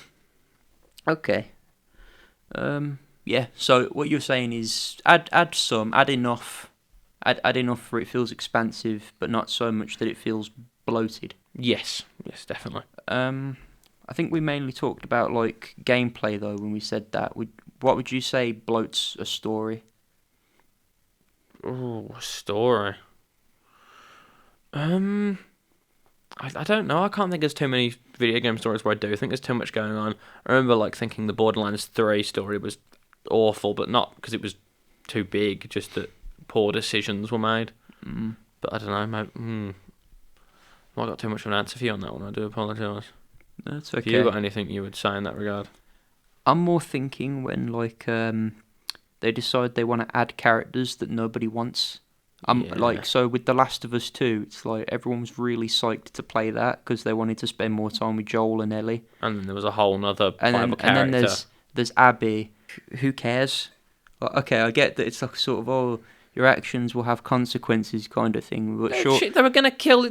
[SPEAKER 1] Okay. Yeah. So what you're saying is add enough, add enough where it feels expansive, but not so much that it feels bloated.
[SPEAKER 2] Yes, definitely.
[SPEAKER 1] I think we mainly talked about like gameplay though when we said that. What would you say bloats a story?
[SPEAKER 2] Oh, story. I don't know. I can't think there's too many video game stories where I do think there's too much going on. I remember like thinking the Borderlands 3 story was awful, but not because it was too big, just that poor decisions were made. But I don't know. I got too much of an answer for you on that one. I do apologise.
[SPEAKER 1] That's
[SPEAKER 2] Have
[SPEAKER 1] okay.
[SPEAKER 2] you got anything you would say in that regard?
[SPEAKER 1] I'm more thinking when like they decide they want to add characters that nobody wants.
[SPEAKER 2] Yeah.
[SPEAKER 1] So with The Last of Us 2, it's like everyone was really psyched to play that because they wanted to spend more time with Joel and Ellie.
[SPEAKER 2] And then there was a whole nother
[SPEAKER 1] And
[SPEAKER 2] playable
[SPEAKER 1] then
[SPEAKER 2] character.
[SPEAKER 1] there's Abby. Who cares? Like, okay, I get that it's like sort of your actions will have consequences kind of thing, but
[SPEAKER 2] Shit, they were gonna kill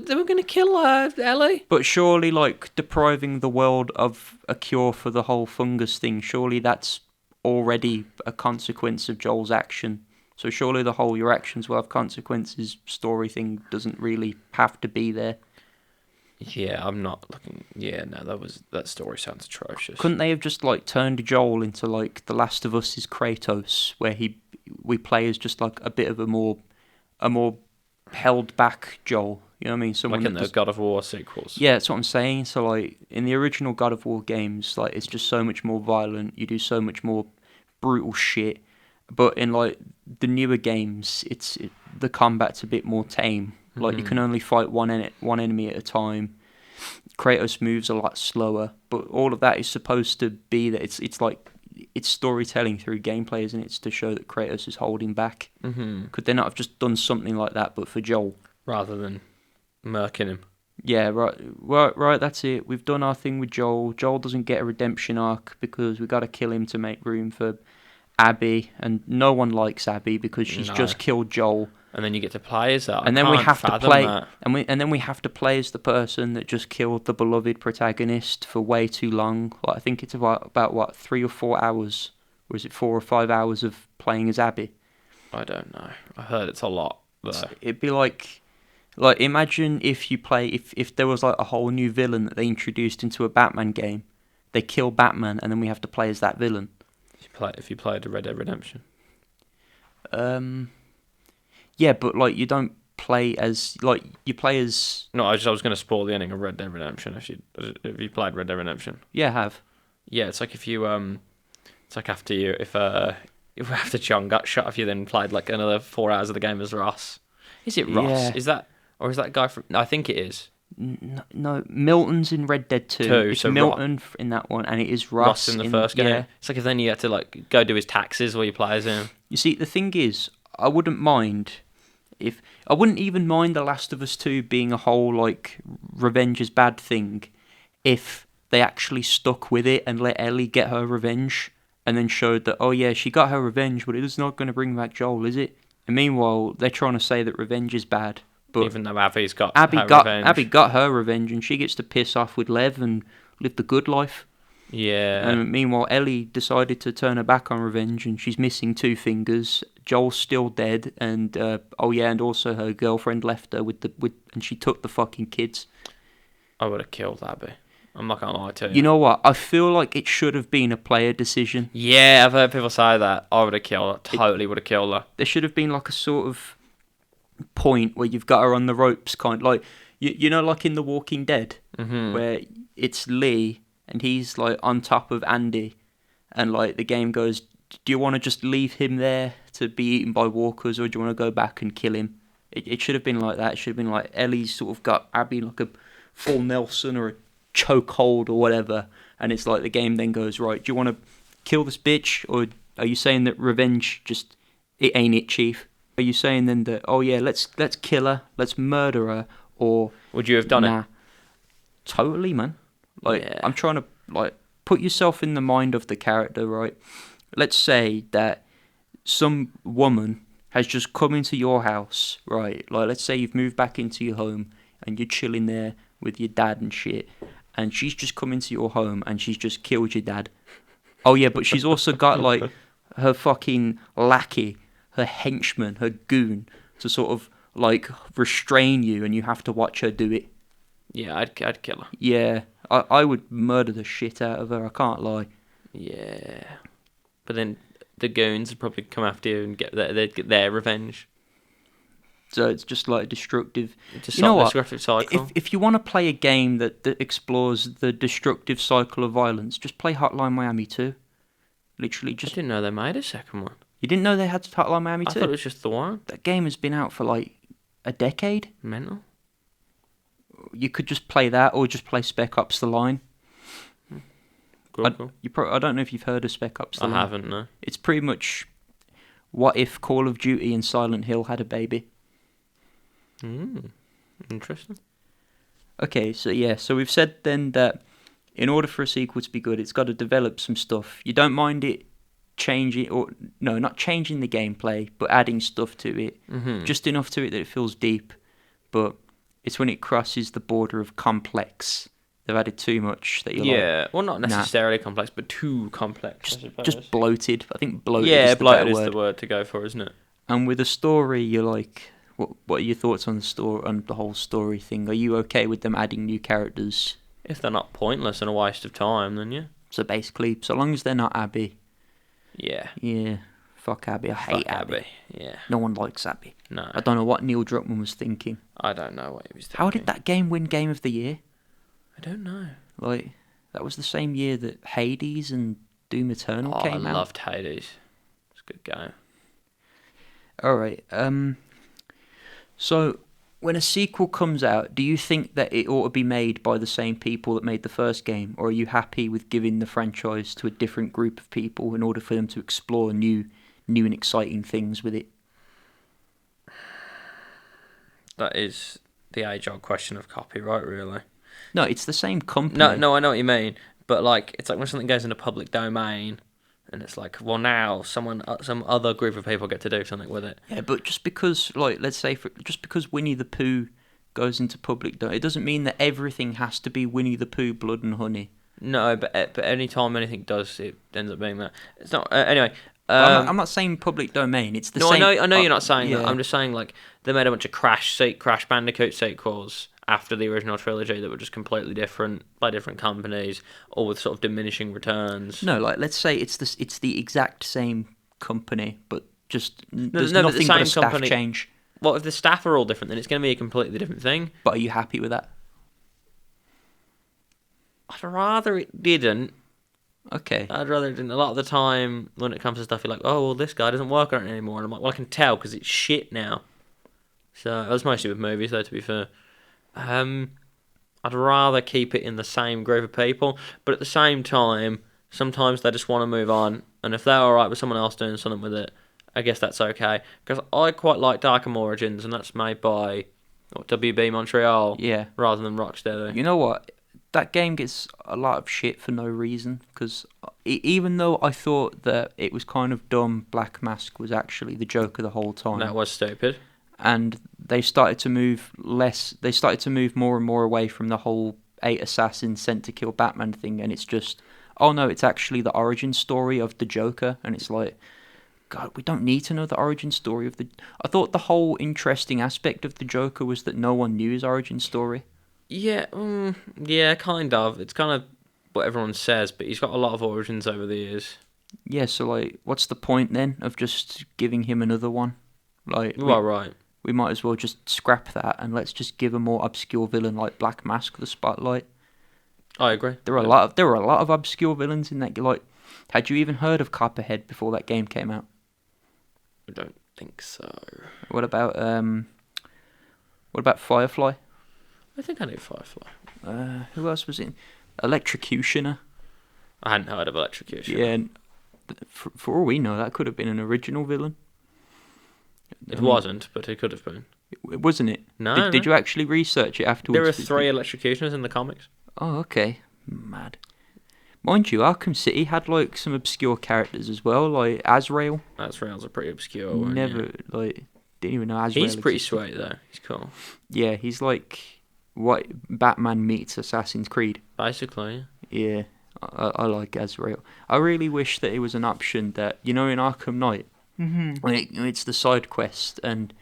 [SPEAKER 2] Ellie.
[SPEAKER 1] But surely, like depriving the world of a cure for the whole fungus thing, surely that's already a consequence of Joel's action. So surely the whole your actions will have consequences story thing doesn't really have to be there.
[SPEAKER 2] Yeah, I'm not looking. Yeah, no, that story sounds atrocious.
[SPEAKER 1] Couldn't they have just like turned Joel into like The Last of Us's Kratos, where we play as just like a bit of a more held back Joel? You know what I mean? Someone
[SPEAKER 2] Like in
[SPEAKER 1] that
[SPEAKER 2] the God of War sequels.
[SPEAKER 1] Yeah, that's what I'm saying. So like in the original God of War games, like it's just so much more violent. You do so much more brutal shit. But in like the newer games, the combat's a bit more tame. Like you can only fight one enemy at a time. Kratos moves a lot slower, but all of that is supposed to be that it's like it's storytelling through gameplay, isn't it? It's to show that Kratos is holding back. Could they not have just done something like that, but for Joel?
[SPEAKER 2] Rather than murking him.
[SPEAKER 1] Yeah, right. That's it. We've done our thing with Joel. Joel doesn't get a redemption arc because we got to kill him to make room for Abby, and no one likes Abby because she's just killed Joel.
[SPEAKER 2] And then you get to play as that.
[SPEAKER 1] And then we have to play,
[SPEAKER 2] that.
[SPEAKER 1] and then we have to play as the person that just killed the beloved protagonist for way too long. Like, I think it's about what 3 or 4 hours, or is it 4 or 5 hours of playing as Abby?
[SPEAKER 2] I don't know. I heard it's a lot.
[SPEAKER 1] It'd be like imagine if if there was like a whole new villain that they introduced into a Batman game, they kill Batman, and then we have to play as that villain.
[SPEAKER 2] If you played Red Dead Redemption.
[SPEAKER 1] Yeah, but like you don't play as you play as.
[SPEAKER 2] No, I was going to spoil the ending of Red Dead Redemption. If you played Red Dead Redemption.
[SPEAKER 1] Yeah, I have.
[SPEAKER 2] Yeah, it's like it's like after John got shot, if you then played like another 4 hours of the game as Ross. Is it Ross?
[SPEAKER 1] Yeah.
[SPEAKER 2] Is that guy from? No, I think it is.
[SPEAKER 1] No, Milton's in Red Dead 2. It's
[SPEAKER 2] so
[SPEAKER 1] Milton in that one, and it is Ross
[SPEAKER 2] in the first game.
[SPEAKER 1] Yeah.
[SPEAKER 2] It's like if then you had to like go do his taxes while you play as him.
[SPEAKER 1] You see, the thing is, I wouldn't mind I wouldn't even mind The Last of Us 2 being a whole like revenge is bad thing, if they actually stuck with it and let Ellie get her revenge, and then showed that she got her revenge, but it is not going to bring back Joel, is it? And meanwhile, they're trying to say that revenge is bad. But
[SPEAKER 2] even though Abby got
[SPEAKER 1] her revenge, and she gets to piss off with Lev and live the good life.
[SPEAKER 2] Yeah.
[SPEAKER 1] And meanwhile, Ellie decided to turn her back on revenge, and she's missing 2 fingers. Joel's still dead, and and also her girlfriend left her and she took the fucking kids.
[SPEAKER 2] I would have killed Abby. I'm not gonna lie to you.
[SPEAKER 1] You know what? I feel like it should have been a player decision.
[SPEAKER 2] Yeah, I've heard people say that. I would have killed her. Totally would have killed her.
[SPEAKER 1] There should have been like a sort of point where you've got her on the ropes, kind of like you know, like in The Walking Dead, where it's Lee and he's like on top of Andy, and like the game goes, do you want to just leave him there to be eaten by walkers, or do you want to go back and kill him? It should have been like that. It should have been like Ellie's sort of got Abby like a full Nelson or a chokehold or whatever, and it's like the game then goes, right, do you want to kill this bitch, or are you saying that revenge just it ain't it, chief? Are you saying then that, oh yeah, let's kill her, let's murder her, or
[SPEAKER 2] Would you have done
[SPEAKER 1] nah?
[SPEAKER 2] it?
[SPEAKER 1] Totally, man. Like,
[SPEAKER 2] Yeah.
[SPEAKER 1] I'm trying to like put yourself in the mind of the character, right? Let's say that some woman has just come into your house, right? Like, let's say you've moved back into your home and you're chilling there with your dad and shit, and she's just come into your home and she's just killed your dad. Oh yeah, but she's also got like her fucking lackey, her henchman, her goon to sort of like restrain you, and you have to watch her do it.
[SPEAKER 2] Yeah, I'd kill her.
[SPEAKER 1] Yeah, I would murder the shit out of her. I can't lie.
[SPEAKER 2] Yeah, but then the goons would probably come after you and they'd get their revenge.
[SPEAKER 1] So it's just like destructive.
[SPEAKER 2] Just
[SPEAKER 1] You know what?
[SPEAKER 2] destructive cycle.
[SPEAKER 1] If you want to play a game that explores the destructive cycle of violence, just play Hotline Miami 2. Literally,
[SPEAKER 2] I
[SPEAKER 1] just
[SPEAKER 2] didn't know they made a second one.
[SPEAKER 1] you didn't know they had Hotline Miami
[SPEAKER 2] I
[SPEAKER 1] 2.
[SPEAKER 2] thought it was just the one.
[SPEAKER 1] That game has been out for like a decade.
[SPEAKER 2] Mental.
[SPEAKER 1] You could just play that, or just play Spec Ops: The Line.
[SPEAKER 2] Cool.
[SPEAKER 1] I don't know if you've heard of Spec Ops: The
[SPEAKER 2] I
[SPEAKER 1] Line.
[SPEAKER 2] haven't, no.
[SPEAKER 1] It's pretty much what if Call of Duty and Silent Hill had a baby.
[SPEAKER 2] Interesting.
[SPEAKER 1] Okay, so yeah, so we've said then that in order for a sequel to be good, it's got to develop some stuff. You don't mind it changing, or no, not changing the gameplay, but adding stuff to it, just enough to it that it feels deep. But it's when it crosses the border of complex. They've added too much that you're like,
[SPEAKER 2] Yeah, well, not necessarily complex, but too complex. I suppose.
[SPEAKER 1] just bloated. I think bloated
[SPEAKER 2] yeah,
[SPEAKER 1] is the
[SPEAKER 2] bloated
[SPEAKER 1] better
[SPEAKER 2] is
[SPEAKER 1] word.
[SPEAKER 2] the word to go for, isn't it?
[SPEAKER 1] And with a story, you're like, what are your thoughts on the story, on the whole story thing? Are you okay with them adding new characters?
[SPEAKER 2] If they're not pointless and a waste of time, then yeah.
[SPEAKER 1] So basically, so long as they're not Abby,
[SPEAKER 2] Yeah.
[SPEAKER 1] yeah, fuck Abby. I hate
[SPEAKER 2] Fuck
[SPEAKER 1] Abby.
[SPEAKER 2] Yeah.
[SPEAKER 1] No one likes Abby.
[SPEAKER 2] No.
[SPEAKER 1] I don't know what Neil Druckmann was thinking.
[SPEAKER 2] I don't know what he was thinking.
[SPEAKER 1] How did that game win Game of the Year?
[SPEAKER 2] I don't know.
[SPEAKER 1] Like, that was the same year that Hades and Doom Eternal came
[SPEAKER 2] I
[SPEAKER 1] out.
[SPEAKER 2] loved Hades. It's a good game.
[SPEAKER 1] Alright, so when a sequel comes out, do you think that it ought to be made by the same people that made the first game, or are you happy with giving the franchise to a different group of people in order for them to explore new and exciting things with it?
[SPEAKER 2] That is the age-old question of copyright, really.
[SPEAKER 1] No, it's the same company.
[SPEAKER 2] No, I know what you mean. But like, it's like when something goes into public domain, and it's like, well, now some other group of people get to do something with it.
[SPEAKER 1] Yeah, but just because, like, let's say, just because Winnie the Pooh goes into public domain, it doesn't mean that everything has to be Winnie the Pooh, Blood and Honey.
[SPEAKER 2] No, but any time anything does, it ends up being that. It's not. Anyway.
[SPEAKER 1] I'm not saying public domain. It's the same.
[SPEAKER 2] I know you're not saying
[SPEAKER 1] yeah.
[SPEAKER 2] that. I'm just saying like they made a bunch of Crash Bandicoot sequels after the original trilogy that were just completely different by different companies, all with sort of diminishing returns.
[SPEAKER 1] No, like let's say it's the exact same company, but just there's
[SPEAKER 2] no, but the
[SPEAKER 1] nothing but a
[SPEAKER 2] same
[SPEAKER 1] staff
[SPEAKER 2] company-
[SPEAKER 1] change.
[SPEAKER 2] Well, if the staff are all different, then it's going to be a completely different thing.
[SPEAKER 1] But are you happy with that?
[SPEAKER 2] I'd rather it didn't.
[SPEAKER 1] Okay.
[SPEAKER 2] I'd rather it didn't. A lot of the time, when it comes to stuff, you're like, oh, well, this guy doesn't work on it anymore. And I'm like, well, I can tell because it's shit now. So, that's mostly with movies, though, to be fair. I'd rather keep it in the same group of people. But at the same time, sometimes they just want to move on. And if they're alright with someone else doing something with it, I guess that's okay. Because I quite like Darkham Origins, and that's made by WB Montreal
[SPEAKER 1] Yeah.
[SPEAKER 2] rather than Rocksteady.
[SPEAKER 1] You know what? That game gets a lot of shit for no reason, because even though I thought that it was kind of dumb, Black Mask was actually the Joker the whole time.
[SPEAKER 2] That was stupid.
[SPEAKER 1] And they started to move more and more away from the whole 8 assassins sent to kill Batman thing, and it's just, oh no, it's actually the origin story of the Joker, and it's like, God, we don't need to know the origin story of the... I thought the whole interesting aspect of the Joker was that no one knew his origin story.
[SPEAKER 2] Yeah, yeah, kind of. It's kind of what everyone says, but he's got a lot of origins over the years.
[SPEAKER 1] Yeah, so like, what's the point then of just giving him another one? Like,
[SPEAKER 2] Well, right.
[SPEAKER 1] we might as well just scrap that and let's just give a more obscure villain like Black Mask the spotlight.
[SPEAKER 2] I agree.
[SPEAKER 1] There were a lot of obscure villains in that. Like, had you even heard of Copperhead before that game came out?
[SPEAKER 2] I don't think so.
[SPEAKER 1] What about Firefly?
[SPEAKER 2] I think I knew Firefly.
[SPEAKER 1] Who else was in? Electrocutioner.
[SPEAKER 2] I hadn't heard of Electrocution.
[SPEAKER 1] Yeah, and for all we know, that could have been an original villain.
[SPEAKER 2] It wasn't, but it could have been.
[SPEAKER 1] Wasn't it?
[SPEAKER 2] No,
[SPEAKER 1] Did you actually research it afterwards?
[SPEAKER 2] There are 3 Electrocutioners in the comics.
[SPEAKER 1] Oh, okay. Mad. Mind you, Arkham City had like some obscure characters as well, like Azrael.
[SPEAKER 2] Azrael's a pretty obscure one.
[SPEAKER 1] Never like didn't even know Azrael.
[SPEAKER 2] He's pretty
[SPEAKER 1] existed.
[SPEAKER 2] sweet though. He's cool.
[SPEAKER 1] Yeah, he's like what Batman meets Assassin's Creed.
[SPEAKER 2] Basically.
[SPEAKER 1] Yeah, I like Azrael. I really wish that it was an option that in Arkham Knight, when it's the side quest and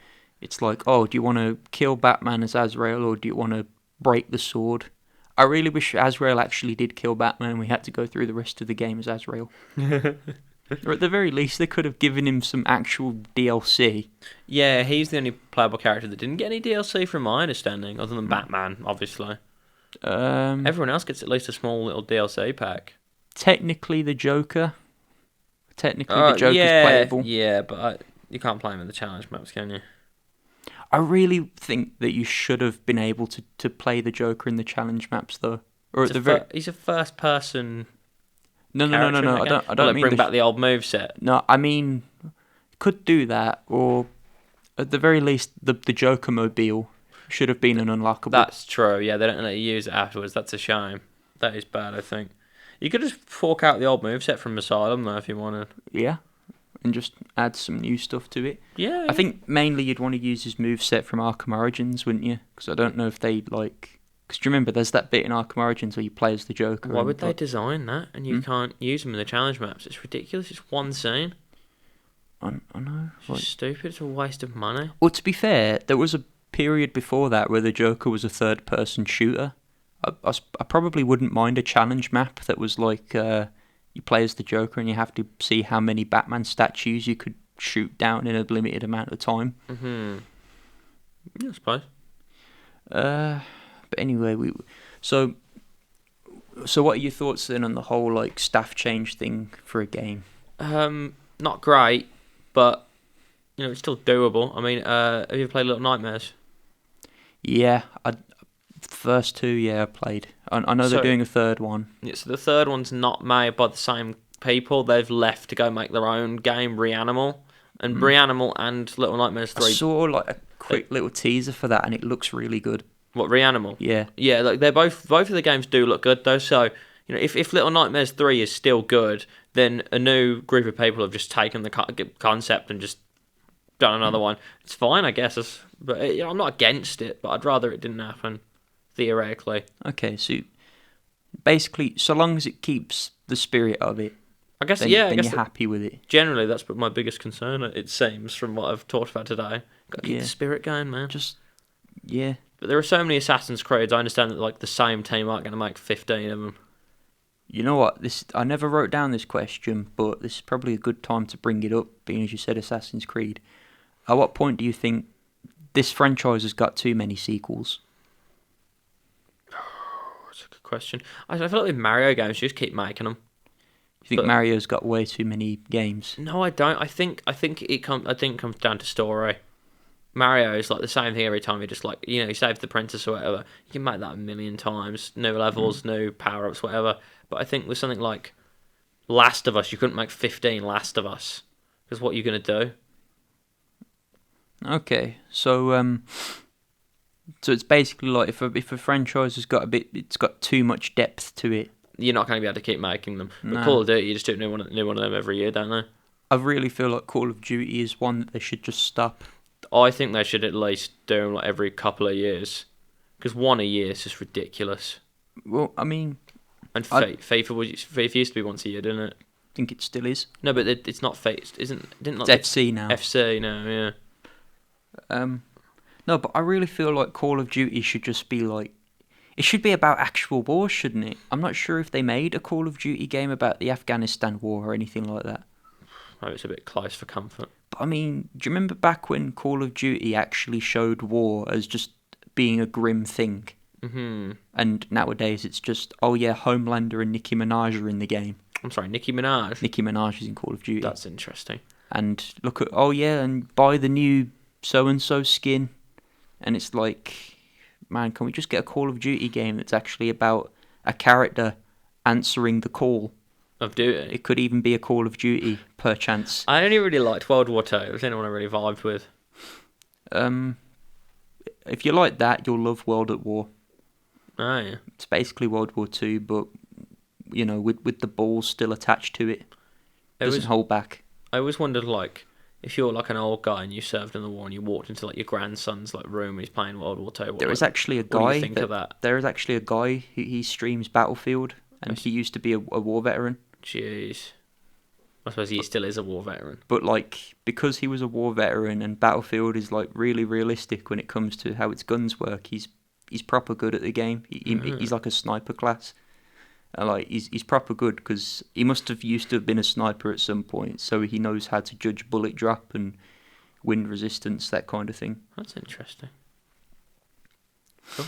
[SPEAKER 1] it's like, oh, do you want to kill Batman as Azrael or do you want to break the sword? I really wish Azrael actually did kill Batman and we had to go through the rest of the game as Azrael. Or at the very least, they could have given him some actual DLC.
[SPEAKER 2] Yeah, he's the only playable character that didn't get any DLC from my understanding, other than Batman, obviously. Everyone else gets at least a small little DLC pack.
[SPEAKER 1] Technically, the Joker. The Joker's playable.
[SPEAKER 2] Yeah, but you can't play him in the challenge maps, can you?
[SPEAKER 1] I really think that you should have been able to play the Joker in the challenge maps, though. Or
[SPEAKER 2] He's a first-person.
[SPEAKER 1] No. I don't mean
[SPEAKER 2] bring back the old moveset.
[SPEAKER 1] No, I mean, could do that, or at the very least, the Joker mobile should have been an unlockable.
[SPEAKER 2] That's true. Yeah, they don't let you use it afterwards. That's a shame. That is bad. I think you could just fork out the old moveset from Asylum though if you wanted.
[SPEAKER 1] Yeah, and just add some new stuff to it.
[SPEAKER 2] Yeah.
[SPEAKER 1] I think mainly you'd want to use his moveset from Arkham Origins, wouldn't you? Because I don't know if they like. Because do you remember there's that bit in Arkham Origins where you play as the Joker?
[SPEAKER 2] Why would they design that and you can't use them in the challenge maps? It's ridiculous. It's one scene.
[SPEAKER 1] I know.
[SPEAKER 2] It's stupid. It's a waste of money.
[SPEAKER 1] Well, to be fair, there was a period before that where the Joker was a third-person shooter. I probably wouldn't mind a challenge map that was like you play as the Joker and you have to see how many Batman statues you could shoot down in a limited amount of time.
[SPEAKER 2] Yeah, I suppose.
[SPEAKER 1] But anyway, so what are your thoughts then on the whole like staff change thing for a game?
[SPEAKER 2] Not great, but it's still doable. I mean, have you ever played Little Nightmares?
[SPEAKER 1] Yeah, first 2, yeah, I played. I know they're doing a third one.
[SPEAKER 2] Yeah, so the third one's not made by the same people. They've left to go make their own game, Reanimal. And Reanimal and Little Nightmares 3...
[SPEAKER 1] I saw like a quick little teaser for that and it looks really good.
[SPEAKER 2] What, Reanimal?
[SPEAKER 1] Yeah.
[SPEAKER 2] Yeah, like they're both of the games do look good though, so... if Little Nightmares 3 is still good, then a new group of people have just taken the concept and just done another one. It's fine, I guess. But I'm not against it, but I'd rather it didn't happen, theoretically.
[SPEAKER 1] Okay, so basically, so long as it keeps the spirit of it,
[SPEAKER 2] I guess,
[SPEAKER 1] then
[SPEAKER 2] you're
[SPEAKER 1] happy with it.
[SPEAKER 2] Generally, that's my biggest concern, it seems, from what I've talked about today. Got to keep the spirit going, man.
[SPEAKER 1] Yeah.
[SPEAKER 2] But there are so many Assassin's Creeds, I understand that like the same team aren't going to make 15 of them.
[SPEAKER 1] You know what? I never wrote down this question, but this is probably a good time to bring it up, being as you said Assassin's Creed. At what point do you think this franchise has got too many sequels?
[SPEAKER 2] That's a good question. I feel like with Mario games, you just keep making them.
[SPEAKER 1] You think Mario's got way too many games?
[SPEAKER 2] No, I don't. I think it comes down to story. Mario is like the same thing every time. You just like you save the princess or whatever. You can make that a million times. New levels, new power ups, whatever. But I think with something like Last of Us, you couldn't make 15 Last of Us because what are you gonna do?
[SPEAKER 1] Okay, so it's basically like if a franchise has got it's got too much depth to it.
[SPEAKER 2] You're not going to be able to keep making them. But
[SPEAKER 1] No.
[SPEAKER 2] Call of Duty, you just do new one of them every year, don't they?
[SPEAKER 1] I really feel like Call of Duty is one that they should just stop.
[SPEAKER 2] I think they should at least do them like every couple of years. Because one a year is just ridiculous.
[SPEAKER 1] Well, I mean...
[SPEAKER 2] And FIFA used to be once a year, didn't it?
[SPEAKER 1] I think it still is.
[SPEAKER 2] No, but it's not FIFA. It's
[SPEAKER 1] FC now.
[SPEAKER 2] FC now, yeah.
[SPEAKER 1] No, but I really feel like Call of Duty should just be like... It should be about actual wars, shouldn't it? I'm not sure if they made a Call of Duty game about the Afghanistan war or anything like that.
[SPEAKER 2] Oh, it's a bit close for comfort.
[SPEAKER 1] But I mean, do you remember back when Call of Duty actually showed war as just being a grim thing?
[SPEAKER 2] Mm-hmm.
[SPEAKER 1] And nowadays it's just, oh yeah, Homelander and Nicki Minaj are in the game.
[SPEAKER 2] I'm sorry, Nicki Minaj?
[SPEAKER 1] Nicki Minaj is in Call of Duty.
[SPEAKER 2] That's interesting.
[SPEAKER 1] And look at, oh yeah, and buy the new so-and-so skin. And it's like, man, can we just get a Call of Duty game that's actually about a character answering the call?
[SPEAKER 2] Of Duty.
[SPEAKER 1] It could even be a Call of Duty, perchance.
[SPEAKER 2] I only really liked World War II. It was the only one I really vibed with.
[SPEAKER 1] If you like that, you'll love World at War.
[SPEAKER 2] Oh, yeah.
[SPEAKER 1] It's basically World War II, but with the balls still attached to it. Doesn't hold back.
[SPEAKER 2] I always wondered, like, if you're like an old guy and you served in the war and you walked into like your grandson's like room and he's playing World War II.
[SPEAKER 1] There is actually a guy.
[SPEAKER 2] What do you think of that?
[SPEAKER 1] There is actually a guy who he streams Battlefield, and he used to be a war veteran.
[SPEAKER 2] Jeez. I suppose he still is a war veteran.
[SPEAKER 1] But like, because he was a war veteran and Battlefield is like really realistic when it comes to how its guns work, he's proper good at the game. He's like a sniper class. Like he's proper good because he must have used to have been a sniper at some point, so he knows how to judge bullet drop and wind resistance, that kind of thing.
[SPEAKER 2] That's interesting.
[SPEAKER 1] Cool.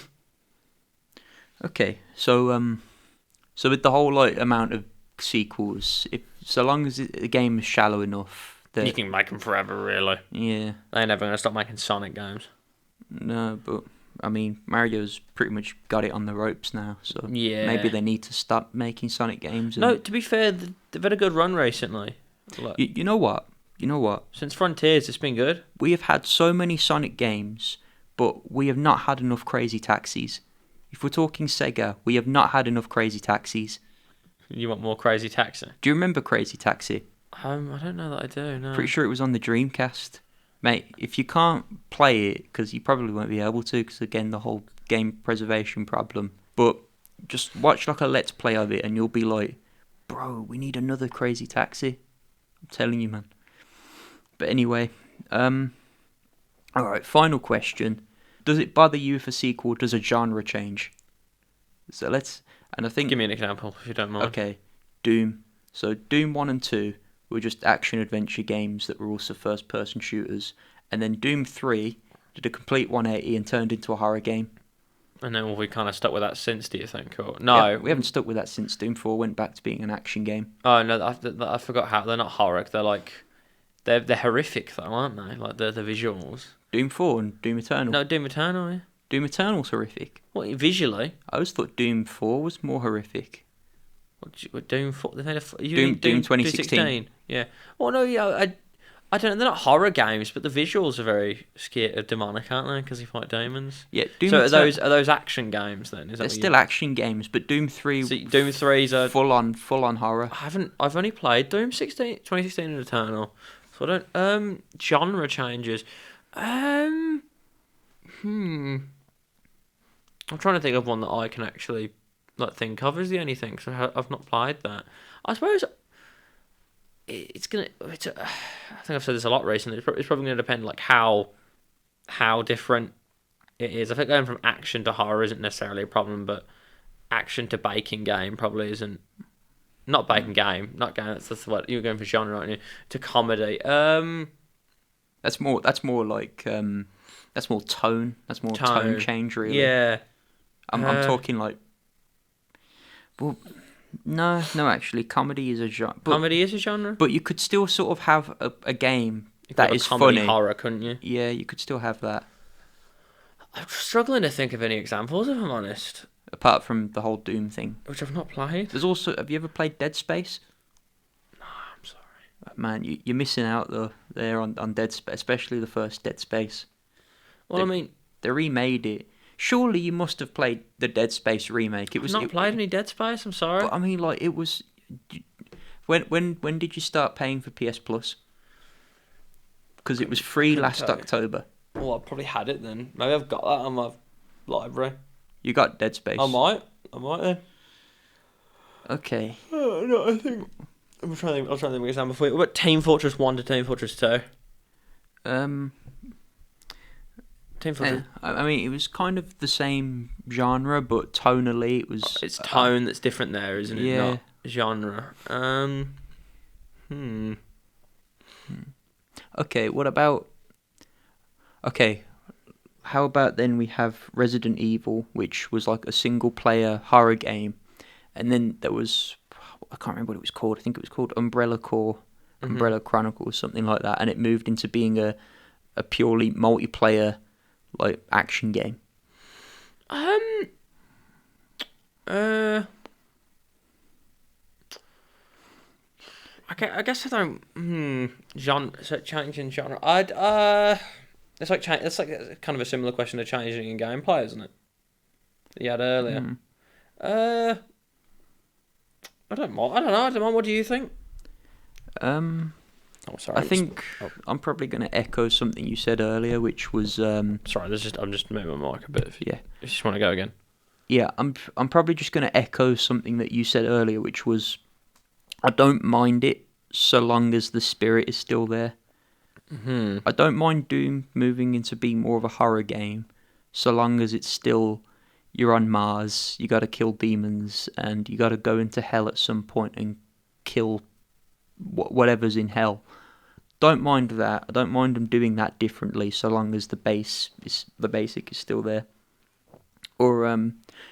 [SPEAKER 1] Okay, so with the whole like amount of sequels, so long as the game is shallow enough, that
[SPEAKER 2] You can make them forever, really.
[SPEAKER 1] yeah,
[SPEAKER 2] They're never going to stop making Sonic games.
[SPEAKER 1] no, but I mean Mario's pretty much got it on the ropes now, so
[SPEAKER 2] Yeah.
[SPEAKER 1] maybe they need to stop making Sonic games. And
[SPEAKER 2] No, to be fair, they've had a good run recently. Like,
[SPEAKER 1] you know what?
[SPEAKER 2] since Frontiers, it's been good.
[SPEAKER 1] We have had so many Sonic games, but we have not had enough Crazy Taxis. If we're talking Sega, we have not had enough Crazy Taxis.
[SPEAKER 2] You want more Crazy Taxi?
[SPEAKER 1] Do you remember Crazy Taxi?
[SPEAKER 2] I don't know that I do, no.
[SPEAKER 1] Pretty sure it was on the Dreamcast. Mate, if you can't play it, because you probably won't be able to, because again, the whole game preservation problem, but just watch like a Let's Play of it and you'll be like, bro, we need another Crazy Taxi. I'm telling you, man. But anyway, alright, final question. Does it bother you if a sequel does a genre change? So and I think...
[SPEAKER 2] Give me an example, if you don't mind.
[SPEAKER 1] Okay, Doom. So Doom 1 and 2 were just action-adventure games that were also first-person shooters. And then Doom 3 did a complete 180 and turned into a horror game.
[SPEAKER 2] And then we kind of stuck with that since, do you think? Or no,
[SPEAKER 1] Yeah, we haven't stuck with that since Doom 4 went back to being an action game.
[SPEAKER 2] Oh no, I forgot how they're not horror. They're like they're horrific though, aren't they? Like the visuals.
[SPEAKER 1] Doom 4 and Doom Eternal.
[SPEAKER 2] No, Doom Eternal. Yeah.
[SPEAKER 1] Doom Eternal's horrific.
[SPEAKER 2] What visually?
[SPEAKER 1] I always thought Doom 4 was more horrific.
[SPEAKER 2] What Doom 4? They made
[SPEAKER 1] Doom 2016.
[SPEAKER 2] Yeah. Well, no, yeah. I don't know. They're not horror games, but the visuals are very demonic, aren't they? Because you fight demons.
[SPEAKER 1] Yeah. Doom
[SPEAKER 2] So are those action games then? Is that
[SPEAKER 1] they're still action games, but Doom 3.
[SPEAKER 2] So Doom 3's a
[SPEAKER 1] full on horror.
[SPEAKER 2] I've only played Doom 2016 and Eternal, so I don't. Genre changes. I'm trying to think of one that I can actually think of as the only thing. So I've not played that. I suppose I think I've said this a lot recently. It's probably going to depend like how different it is. I think going from action to horror isn't necessarily a problem, but action to baking game probably isn't. Not baking game, not game. That's what you're going for genre, aren't you? To comedy.
[SPEAKER 1] That's more like that's more tone. That's more tone change, really.
[SPEAKER 2] Yeah.
[SPEAKER 1] I'm talking like. Well, no, actually, comedy is a genre.
[SPEAKER 2] Comedy is a genre?
[SPEAKER 1] But you could still sort of have a game that is
[SPEAKER 2] comedy
[SPEAKER 1] funny.
[SPEAKER 2] Horror, couldn't you?
[SPEAKER 1] Yeah, you could still have that.
[SPEAKER 2] I'm struggling to think of any examples, if I'm honest.
[SPEAKER 1] Apart from the whole Doom thing.
[SPEAKER 2] Which I've not played.
[SPEAKER 1] There's also... Have you ever played Dead Space?
[SPEAKER 2] No, I'm sorry.
[SPEAKER 1] Man, you're missing out though there on Dead Space, especially the first Dead Space.
[SPEAKER 2] Well, I mean...
[SPEAKER 1] They remade it. Surely you must have played the Dead Space remake.
[SPEAKER 2] I've not played any Dead Space, I'm sorry.
[SPEAKER 1] But I mean, like, it was... When did you start paying for PS Plus? Because it was free last October.
[SPEAKER 2] Well, I probably had it then. Maybe I've got that on my library.
[SPEAKER 1] You got Dead Space.
[SPEAKER 2] I might then.
[SPEAKER 1] Okay.
[SPEAKER 2] No, I think... I'm trying to think of an example for you. What about Team Fortress 1 to Team Fortress 2? Team Fortress...
[SPEAKER 1] I mean, it was kind of the same genre, but tonally it was...
[SPEAKER 2] It's tone that's different there, isn't it?
[SPEAKER 1] Yeah.
[SPEAKER 2] Not genre.
[SPEAKER 1] Okay, what about... Okay, how about then we have Resident Evil, which was like a single-player horror game, and then there was... I can't remember what it was called. I think it was called Umbrella Corps, Umbrella Chronicles, something like that, and it moved into being a purely multiplayer like action game.
[SPEAKER 2] Um. Uh. I guess I don't. Genre. So changing genre. I'd. It's like It's like kind of a similar question to changing in gameplay, isn't it? That you had earlier.
[SPEAKER 1] Hmm.
[SPEAKER 2] Uh. I don't mind. I don't know. I don't mind. What do you think?
[SPEAKER 1] Um,
[SPEAKER 2] Oh, sorry.
[SPEAKER 1] I think
[SPEAKER 2] oh.
[SPEAKER 1] I'm probably going to echo something you said earlier, which was
[SPEAKER 2] Sorry. I'm just moving my mic a bit. If
[SPEAKER 1] yeah,
[SPEAKER 2] you just want to go again.
[SPEAKER 1] yeah. I'm probably just going to echo something that you said earlier, which was I don't mind it so long as the spirit is still there.
[SPEAKER 2] Hmm.
[SPEAKER 1] I don't mind Doom moving into being more of a horror game, so long as it's still you're on Mars, you got to kill demons, and you got to go into hell at some point and kill whatever's in hell. Don't mind that. I don't mind them doing that differently, so long as the basic is still there. Or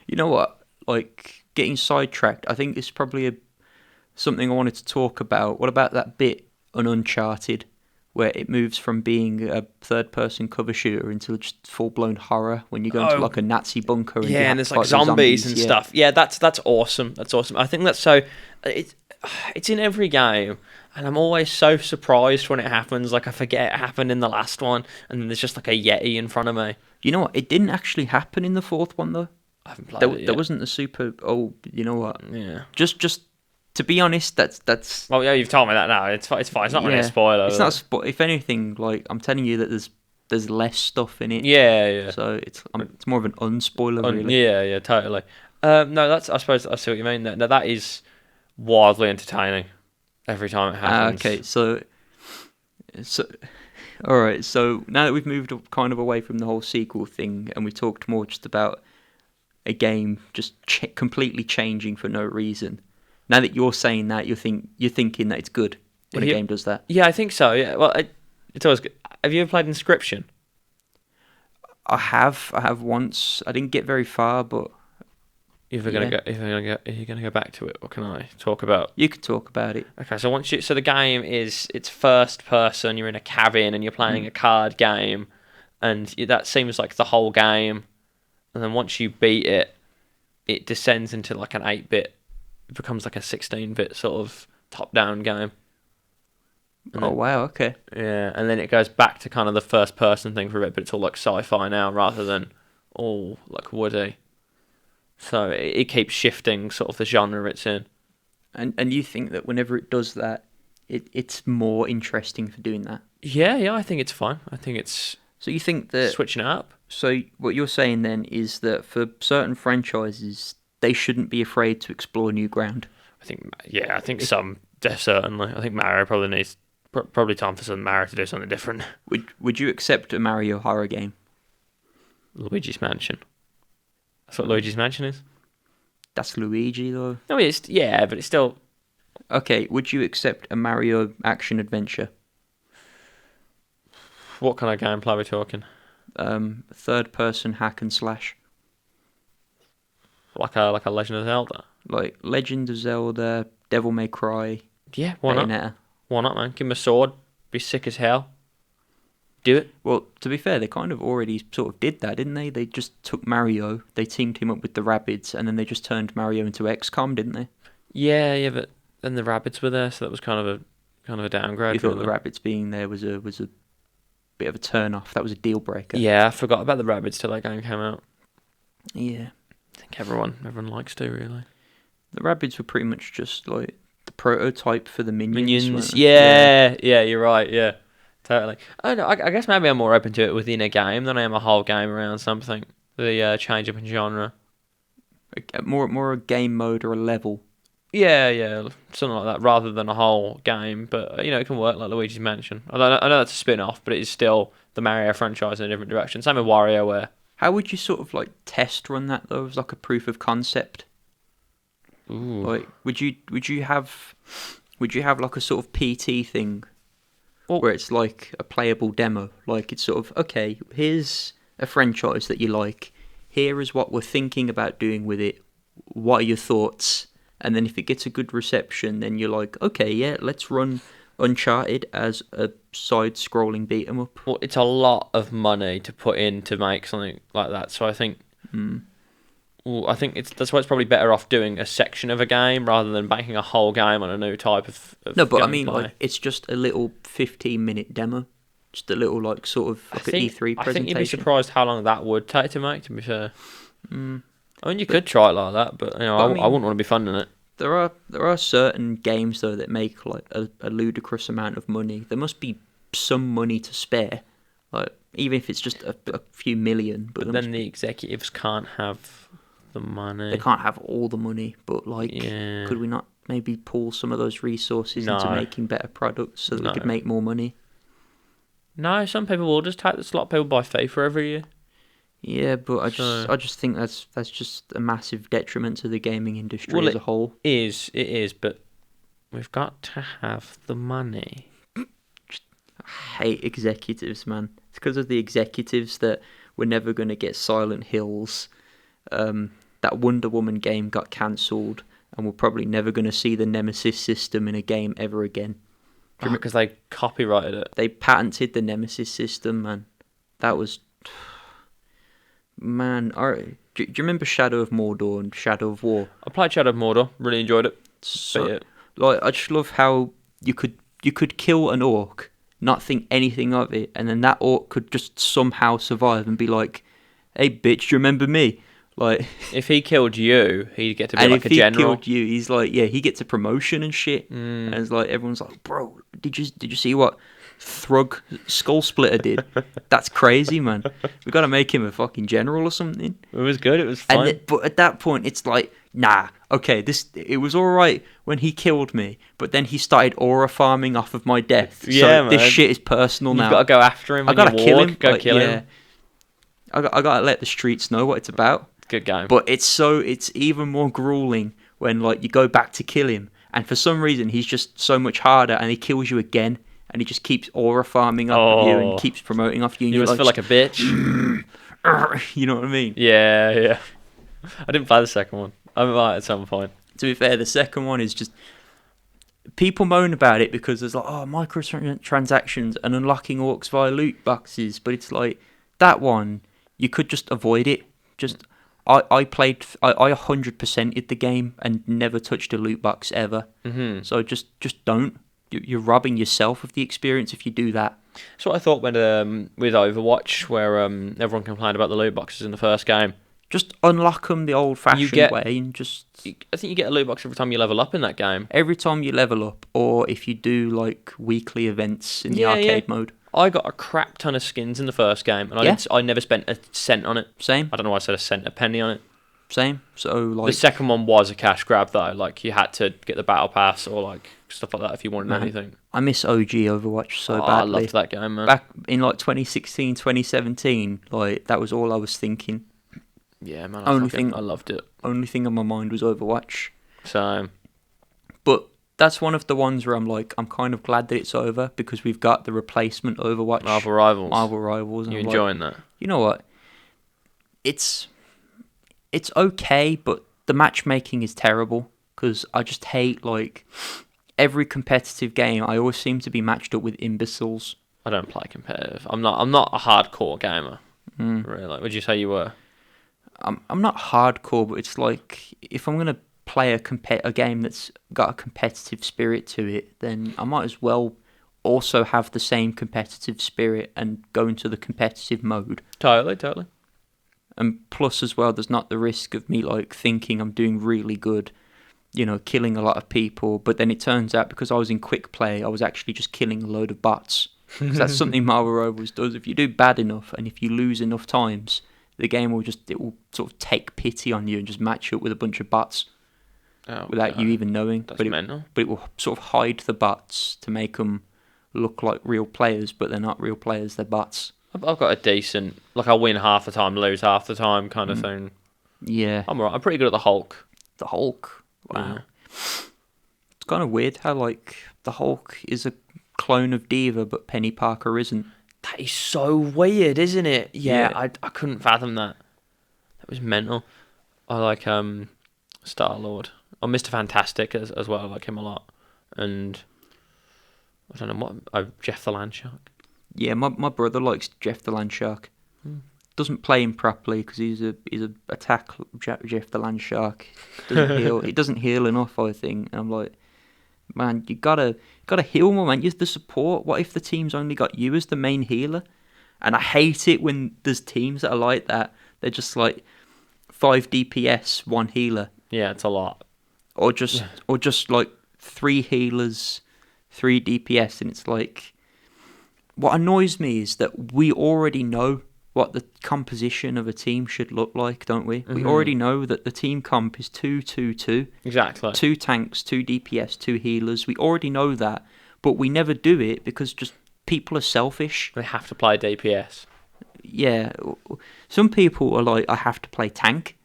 [SPEAKER 1] you know what? Like getting sidetracked. I think it's probably something I wanted to talk about. What about that bit on Uncharted, where it moves from being a third-person cover shooter into just full-blown horror when you go into
[SPEAKER 2] Oh,
[SPEAKER 1] like a Nazi bunker and you
[SPEAKER 2] Yeah,
[SPEAKER 1] have
[SPEAKER 2] and there's
[SPEAKER 1] to
[SPEAKER 2] like
[SPEAKER 1] fight the
[SPEAKER 2] zombies and
[SPEAKER 1] yeah.
[SPEAKER 2] stuff. Yeah, that's awesome. That's awesome. I think that's so. It's in every game, and I'm always so surprised when it happens. Like I forget it happened in the last one, and then there's just like a Yeti in front of me.
[SPEAKER 1] You know what? It didn't actually happen in the fourth one though.
[SPEAKER 2] I haven't played
[SPEAKER 1] There,
[SPEAKER 2] it yet.
[SPEAKER 1] there wasn't a super. Oh, you know what?
[SPEAKER 2] Yeah.
[SPEAKER 1] Just to be honest, that's.
[SPEAKER 2] Well, yeah, you've told me that now. It's fine. It's not really a
[SPEAKER 1] Yeah,
[SPEAKER 2] spoiler.
[SPEAKER 1] It's
[SPEAKER 2] is
[SPEAKER 1] not.
[SPEAKER 2] it?
[SPEAKER 1] If anything, like I'm telling you that there's less stuff in it.
[SPEAKER 2] Yeah, yeah.
[SPEAKER 1] So it's more of an unspoiler really.
[SPEAKER 2] Yeah, totally. No, that's. I suppose I see what you mean. Now that is wildly entertaining every time it happens.
[SPEAKER 1] Okay, so all right. So now that we've moved kind of away from the whole sequel thing, and we've talked more just about a game just completely changing for no reason. Now that you're saying that, you're thinking that it's good when a
[SPEAKER 2] Yeah.
[SPEAKER 1] game does that.
[SPEAKER 2] Yeah, I think so. Yeah. Well, it's always good. Have you ever played Inscription?
[SPEAKER 1] I have once. I didn't get very far, but
[SPEAKER 2] If you're gonna
[SPEAKER 1] Yeah.
[SPEAKER 2] go, if you're gonna go back to it, what can I talk about?
[SPEAKER 1] you could talk about it.
[SPEAKER 2] Okay, so the game it's first person. You're in a cabin and you're playing a card game, and that seems like the whole game. And then once you beat it, it descends into like an 8-bit. It becomes like a 16-bit sort of top-down game. And
[SPEAKER 1] Oh
[SPEAKER 2] then-
[SPEAKER 1] wow, okay.
[SPEAKER 2] Yeah, and then it goes back to kind of the first-person thing for a bit, but it's all like sci-fi now rather than all like woody. So it keeps shifting sort of the genre it's in.
[SPEAKER 1] And you think that whenever it does that, it's more interesting for doing that.
[SPEAKER 2] Yeah, I think it's fine. I think it's
[SPEAKER 1] So you think that
[SPEAKER 2] switching it up.
[SPEAKER 1] so what you're saying then is that for certain franchises they shouldn't be afraid to explore new ground.
[SPEAKER 2] I think some certainly. I think Mario probably needs probably time for some Mario to do something different.
[SPEAKER 1] Would you accept a Mario horror game?
[SPEAKER 2] Luigi's Mansion. That's what Luigi's Mansion is.
[SPEAKER 1] That's Luigi though.
[SPEAKER 2] No, but it's still.
[SPEAKER 1] Okay, would you accept a Mario action adventure?
[SPEAKER 2] What kind of gameplay are we talking?
[SPEAKER 1] Third person hack and slash.
[SPEAKER 2] Like a Legend of Zelda.
[SPEAKER 1] Like Legend of Zelda, Devil May Cry,
[SPEAKER 2] Yeah, why not?
[SPEAKER 1] Bayonetta.
[SPEAKER 2] Why not, man? Give him a sword. Be sick as hell. Do it.
[SPEAKER 1] Well, to be fair, they kind of already sort of did that, didn't they? They just took Mario, they teamed him up with the Rabbids, and then they just turned Mario into XCOM, didn't they?
[SPEAKER 2] Yeah, but then the rabbits were there, so that was kind of a downgrade.
[SPEAKER 1] You thought
[SPEAKER 2] really.
[SPEAKER 1] the Rabbids being there was a bit of a turn off. That was a deal breaker.
[SPEAKER 2] Yeah, I forgot about the rabbits till that game came out.
[SPEAKER 1] Yeah.
[SPEAKER 2] I think everyone likes to really.
[SPEAKER 1] The Rabbids were pretty much just like the prototype for the minions.
[SPEAKER 2] Minions.
[SPEAKER 1] weren't they?
[SPEAKER 2] Yeah, you're right. Yeah, totally. I don't know. I guess maybe I'm more open to it within a game than I am a whole game around something. The change up in genre.
[SPEAKER 1] More a game mode or a level.
[SPEAKER 2] Yeah, something like that, rather than a whole game. But it can work like Luigi's Mansion. I know that's a spin-off, but it is still the Mario franchise in a different direction. Same with WarioWare.
[SPEAKER 1] How would you sort of like test run that though as like a proof of concept?
[SPEAKER 2] Ooh.
[SPEAKER 1] Like would you have like a sort of PT thing
[SPEAKER 2] Well-
[SPEAKER 1] where it's like a playable demo? Like it's sort of okay, here's a franchise that you like. Here is what we're thinking about doing with it. What are your thoughts? And then if it gets a good reception, then you're like, okay, yeah, let's run Uncharted as a side-scrolling beat 'em up.
[SPEAKER 2] Well, it's a lot of money to put in to make something like that. So I think Well, I think that's why it's probably better off doing a section of a game rather than banking a whole game on a new type of
[SPEAKER 1] No, but I mean,
[SPEAKER 2] gameplay.
[SPEAKER 1] like, it's just a little 15-minute demo. Just a little, like, sort of like an E3 presentation.
[SPEAKER 2] I think you'd be surprised how long that would take to make, to be fair.
[SPEAKER 1] Mm.
[SPEAKER 2] I mean, you could try it like that, but I
[SPEAKER 1] mean,
[SPEAKER 2] wouldn't want to be funding it.
[SPEAKER 1] There are certain games though that make like a ludicrous amount of money. There must be some money to spare, like even if it's just a few million.
[SPEAKER 2] But then the executives can't have the money.
[SPEAKER 1] They can't have all the money. But like,
[SPEAKER 2] Yeah.
[SPEAKER 1] could we not maybe pull some of those resources into
[SPEAKER 2] No.
[SPEAKER 1] making better products so that we
[SPEAKER 2] No.
[SPEAKER 1] could make more money?
[SPEAKER 2] No, some people will just take this. A lot of people buy FIFA every year.
[SPEAKER 1] Yeah, but I
[SPEAKER 2] So-
[SPEAKER 1] just think that's just a massive detriment to the gaming industry
[SPEAKER 2] Well,
[SPEAKER 1] as a whole.
[SPEAKER 2] It is, but we've got to have the money.
[SPEAKER 1] I hate executives, man. It's because of the executives that we're never going to get Silent Hills. That Wonder Woman game got cancelled, and we're probably never going to see the Nemesis system in a game ever again.
[SPEAKER 2] Because they copyrighted it.
[SPEAKER 1] They patented the Nemesis system, man. That was... Man, do you remember Shadow of Mordor and Shadow of War?
[SPEAKER 2] I played Shadow of Mordor, really enjoyed it.
[SPEAKER 1] So,
[SPEAKER 2] But
[SPEAKER 1] like, I just love how you could kill an orc, not think anything of it, and then that orc could just somehow survive and be like, "Hey, bitch, do you remember me?" Like,
[SPEAKER 2] if he killed you, he'd get to be
[SPEAKER 1] and
[SPEAKER 2] like
[SPEAKER 1] if
[SPEAKER 2] a
[SPEAKER 1] he
[SPEAKER 2] general.
[SPEAKER 1] killed you, he's like, yeah, he gets a promotion and shit.
[SPEAKER 2] Mm.
[SPEAKER 1] And it's like everyone's like, "Bro, did you see what Thrug Skull Splitter did? That's crazy, man. We got to make him a fucking general or something."
[SPEAKER 2] It was good. It was fun.
[SPEAKER 1] But at that point, it's like, nah, okay, it was all right when he killed me, but then he started aura farming off of my death.
[SPEAKER 2] Yeah,
[SPEAKER 1] so this
[SPEAKER 2] man.
[SPEAKER 1] shit is personal
[SPEAKER 2] You've
[SPEAKER 1] now.
[SPEAKER 2] got to go after him.
[SPEAKER 1] I
[SPEAKER 2] When
[SPEAKER 1] gotta
[SPEAKER 2] you
[SPEAKER 1] kill
[SPEAKER 2] walk,
[SPEAKER 1] him.
[SPEAKER 2] Go
[SPEAKER 1] like,
[SPEAKER 2] kill
[SPEAKER 1] yeah.
[SPEAKER 2] him.
[SPEAKER 1] I gotta let the streets know what it's about.
[SPEAKER 2] Good game.
[SPEAKER 1] But it's even more grueling when like you go back to kill him, and for some reason he's just so much harder, and he kills you again, and he just keeps aura farming off of you and keeps promoting off you. And
[SPEAKER 2] you
[SPEAKER 1] you're
[SPEAKER 2] must feel like a bitch.
[SPEAKER 1] you know what I mean?
[SPEAKER 2] Yeah. I didn't play the second one. I might at some point.
[SPEAKER 1] To be fair, the second one is just people moan about it because there's like, oh, microtransactions and unlocking orcs via loot boxes, but it's like that one you could just avoid it. Just I 100%ed the game and never touched a loot box ever.
[SPEAKER 2] Mm-hmm.
[SPEAKER 1] So just don't. You're robbing yourself of the experience if you do that.
[SPEAKER 2] That's what I thought when with Overwatch, where everyone complained about the loot boxes in the first game.
[SPEAKER 1] Just unlock them the old-fashioned way and just...
[SPEAKER 2] I think you get a loot box every time you level up in that game.
[SPEAKER 1] Every time you level up, or if you do like weekly events in the arcade mode.
[SPEAKER 2] I got a crap ton of skins in the first game, and I never spent a cent on it.
[SPEAKER 1] Same.
[SPEAKER 2] I don't know why I said a cent, a penny on it.
[SPEAKER 1] Same. So like
[SPEAKER 2] the second one was a cash grab though. Like you had to get the battle pass or like stuff like that if you wanted anything.
[SPEAKER 1] I miss OG Overwatch so badly.
[SPEAKER 2] I loved that game, man.
[SPEAKER 1] Back in like 2016, 2017, like that was all I was thinking.
[SPEAKER 2] Yeah, man. I loved it.
[SPEAKER 1] Only thing on my mind was Overwatch.
[SPEAKER 2] So,
[SPEAKER 1] but that's one of the ones where I'm like, I'm kind of glad that it's over because we've got the replacement Overwatch.
[SPEAKER 2] Marvel Rivals.
[SPEAKER 1] And
[SPEAKER 2] You
[SPEAKER 1] I'm
[SPEAKER 2] enjoying
[SPEAKER 1] like,
[SPEAKER 2] that?
[SPEAKER 1] You know what? It's okay, but the matchmaking is terrible because I just hate like every competitive game. I always seem to be matched up with imbeciles.
[SPEAKER 2] I don't play competitive. I'm not a hardcore gamer. Really? Would you say you were?
[SPEAKER 1] I'm not hardcore, but it's like if I'm gonna play a game that's got a competitive spirit to it, then I might as well also have the same competitive spirit and go into the competitive mode.
[SPEAKER 2] Totally.
[SPEAKER 1] And plus as well, there's not the risk of me like thinking I'm doing really good, you know, killing a lot of people, but then it turns out because I was in quick play, I was actually just killing a load of bots. Because that's something Marvel Rivals does. If you do bad enough and if you lose enough times, the game will sort of take pity on you and just match you up with a bunch of bots without you even knowing.
[SPEAKER 2] That's mental.
[SPEAKER 1] But it will sort of hide the bots to make them look like real players, but they're not real players, they're bots.
[SPEAKER 2] I've got a decent, like I'll win half the time, lose half the time kind of thing.
[SPEAKER 1] Yeah.
[SPEAKER 2] I'm alright. I'm pretty good at the Hulk.
[SPEAKER 1] The Hulk? Wow.
[SPEAKER 2] Yeah.
[SPEAKER 1] It's kind of weird how like the Hulk is a clone of Diva, but Penny Parker isn't.
[SPEAKER 2] That is so weird, isn't it?
[SPEAKER 1] Yeah.
[SPEAKER 2] I couldn't fathom that. That was mental. I like Star-Lord. Or Mr. Fantastic as well. I like him a lot. And I don't know Jeff the Landshark.
[SPEAKER 1] Yeah, my brother likes Jeff the Landshark. doesn't play him properly because he's a attack Jeff the Land Shark. Doesn't heal. He doesn't heal enough, I think. And I'm like, man, you gotta heal more, man. Use the support. What if the team's only got you as the main healer? And I hate it when there's teams that are like that. They're just like 5 DPS, 1 healer,
[SPEAKER 2] Yeah, it's a lot.
[SPEAKER 1] or just like 3 healers, 3 DPS, and it's like, what annoys me is that we already know what the composition of a team should look like, don't we? We already know that the team comp is 2-2-2.
[SPEAKER 2] Exactly.
[SPEAKER 1] 2 tanks, 2 DPS, 2 healers. We already know that, but we never do it because just people are selfish.
[SPEAKER 2] They have to play DPS.
[SPEAKER 1] Yeah, some people are like, I have to play tank,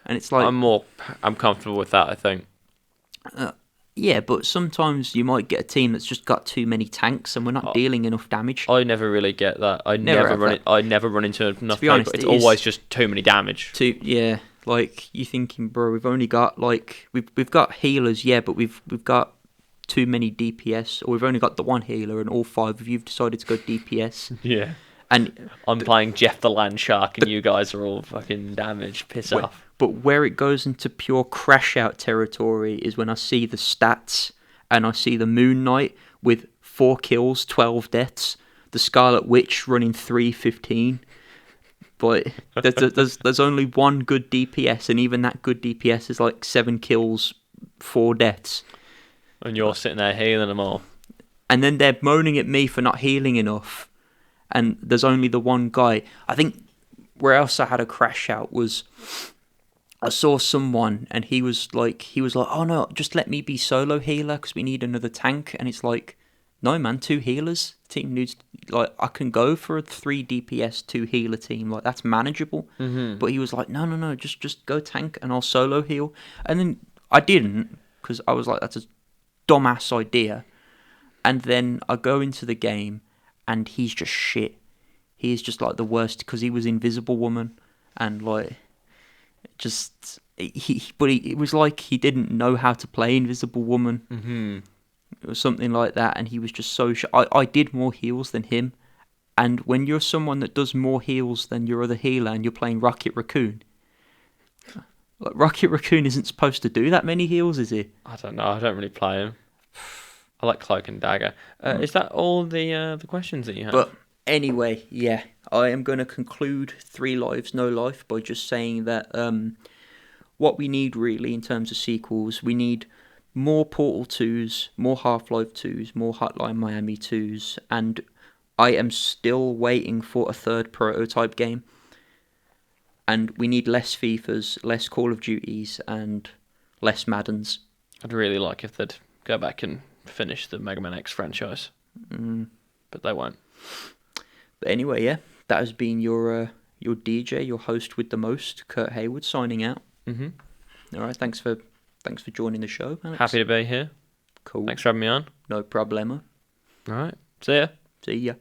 [SPEAKER 1] and it's like,
[SPEAKER 2] I'm comfortable with that, I think.
[SPEAKER 1] yeah, but sometimes you might get a team that's just got too many tanks, and we're not dealing enough damage.
[SPEAKER 2] I never really get that. I
[SPEAKER 1] Never
[SPEAKER 2] never run into enough
[SPEAKER 1] be honest,
[SPEAKER 2] people.
[SPEAKER 1] it
[SPEAKER 2] It's
[SPEAKER 1] is-
[SPEAKER 2] always just too many damage.
[SPEAKER 1] Yeah, like you're thinking, bro, we've only got like we've got healers, yeah, but we've got too many DPS, or we've only got the 1 healer, and all 5 of you've decided to go DPS,
[SPEAKER 2] Yeah.
[SPEAKER 1] and
[SPEAKER 2] I'm playing Jeff the Land Shark, and you guys are all fucking damaged. Piss off.
[SPEAKER 1] But where it goes into pure crash out territory is when I see the stats and I see the Moon Knight with 4 kills, 12 deaths, the Scarlet Witch running 3-15. But there's only 1 good DPS, and even that good DPS is like 7 kills, 4 deaths.
[SPEAKER 2] And you're sitting there healing them all.
[SPEAKER 1] And then they're moaning at me for not healing enough. And there's only the 1 guy. I think where else I had a crash out was I saw someone and he was like, oh no, just let me be solo healer because we need another tank. And it's like, no man, 2 healers. Team needs, like, I can go for a 3 DPS 2 healer team. Like, that's manageable. But he was like, no, just go tank and I'll solo heal. And then I didn't, because I was like, that's a dumbass idea. And then I go into the game and he's just shit. He's just like the worst because he was Invisible Woman, and like, just it was like he didn't know how to play Invisible Woman. It was something like that, and he was just so I did more heals than him, and when you're someone that does more heals than your other healer and you're playing Rocket Raccoon, like, Rocket Raccoon isn't supposed to do that many heals, is he?
[SPEAKER 2] I don't know. I don't really play him. I like Cloak and Dagger. Is that all the questions that you have?
[SPEAKER 1] But anyway, yeah, I am going to conclude 3 Lives No Life by just saying that what we need really in terms of sequels, we need more Portal 2s, more Half-Life 2s, more Hotline Miami 2s, and I am still waiting for a 3rd prototype game. And we need less FIFAs, less Call of Duties, and less Maddens.
[SPEAKER 2] I'd really like if they'd go back and finish the Mega Man X franchise. But they won't.
[SPEAKER 1] But anyway, yeah, that has been your DJ, your host with the most, Kurt Hayward, signing out. All right, thanks for joining the show, Alex.
[SPEAKER 2] Happy to be here.
[SPEAKER 1] Cool.
[SPEAKER 2] Thanks for having me on.
[SPEAKER 1] No problemo.
[SPEAKER 2] All right. See ya.
[SPEAKER 1] See ya.